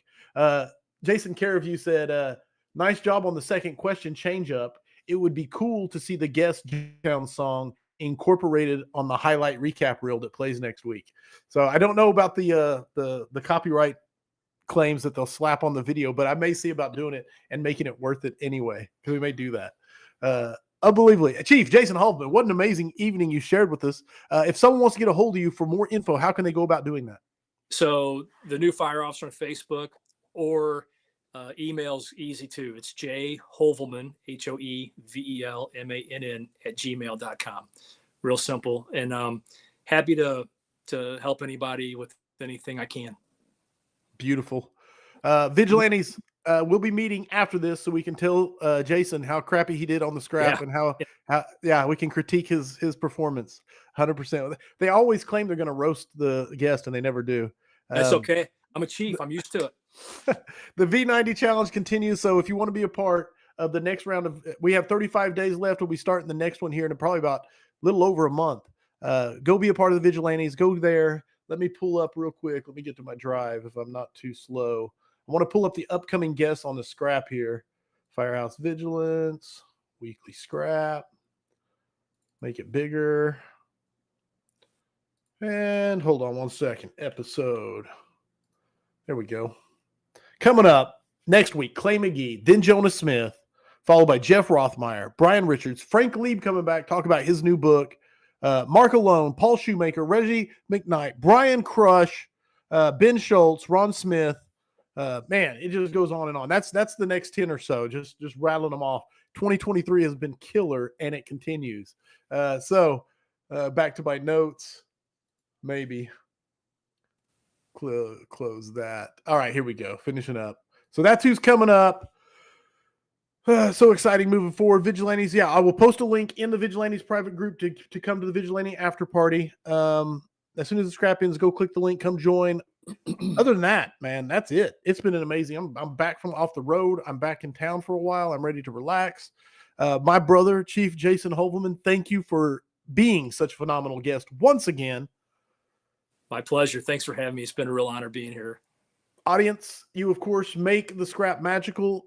Jason Caraview said, nice job on the second question change up. It would be cool to see the guest Town song incorporated on the highlight recap reel that plays next week. So I don't know about the copyright claims that they'll slap on the video, but I may see about doing it and making it worth it anyway, because we may do that. Unbelievably. Chief Jason Hoevelmann, what an amazing evening you shared with us. If someone wants to get a hold of you for more info, how can they go about doing that? So the new fire officer on Facebook, or email's easy too. It's J Hoevelmann, HOEVELMANN @gmail.com. Real simple. And happy to help anybody with anything I can. Beautiful. Vigilantes, we'll be meeting after this so we can tell Jason how crappy he did on the scrap and how we can critique his performance 100%. They always claim they're going to roast the guest and they never do. That's okay. I'm a chief. I'm used to it. The V90 challenge continues. So if you want to be a part of the next round we have 35 days left. We'll be starting the next one here in probably about a little over a month. Go be a part of the Vigilantes. Go there. Let me pull up real quick. Let me get to my drive if I'm not too slow. I want to pull up the upcoming guests on the scrap here. Firehouse Vigilance, weekly scrap. Make it bigger. And hold on 1 second. Episode. There we go. Coming up next week, Clay McGee, then Jonas Smith, followed by Jeff Rothmeyer, Brian Richards, Frank Lieb coming back, talk about his new book, Mark Alone, Paul Shoemaker, Reggie McKnight, Brian Crush, Ben Schultz, Ron Smith. Man, it just goes on and on. That's the next 10 or so, just rattling them off. 2023 has been killer, and it continues. So back to my notes, maybe. Close that. All right, here we go. Finishing up. So that's who's coming up. So exciting moving forward. Vigilantes. Yeah, I will post a link in the Vigilantes private group to come to the Vigilante after party. As soon as the scrap ends, go click the link, come join. Other than that, man, that's it. It's been an amazing. I'm back from off the road. I'm back in town for a while. I'm ready to relax. My brother, Chief Jason Hoevelmann, thank you for being such a phenomenal guest once again. My pleasure. Thanks for having me. It's been a real honor being here. Audience, you, of course, make the scrap magical.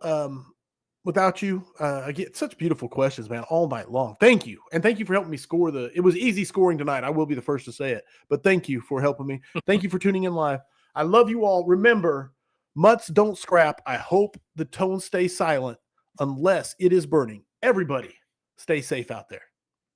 Without you, I get such beautiful questions, man, all night long. Thank you. And thank you for helping me score it was easy scoring tonight. I will be the first to say it, but thank you for helping me. Thank you for tuning in live. I love you all. Remember, mutts don't scrap. I hope the tone stays silent unless it is burning. Everybody stay safe out there.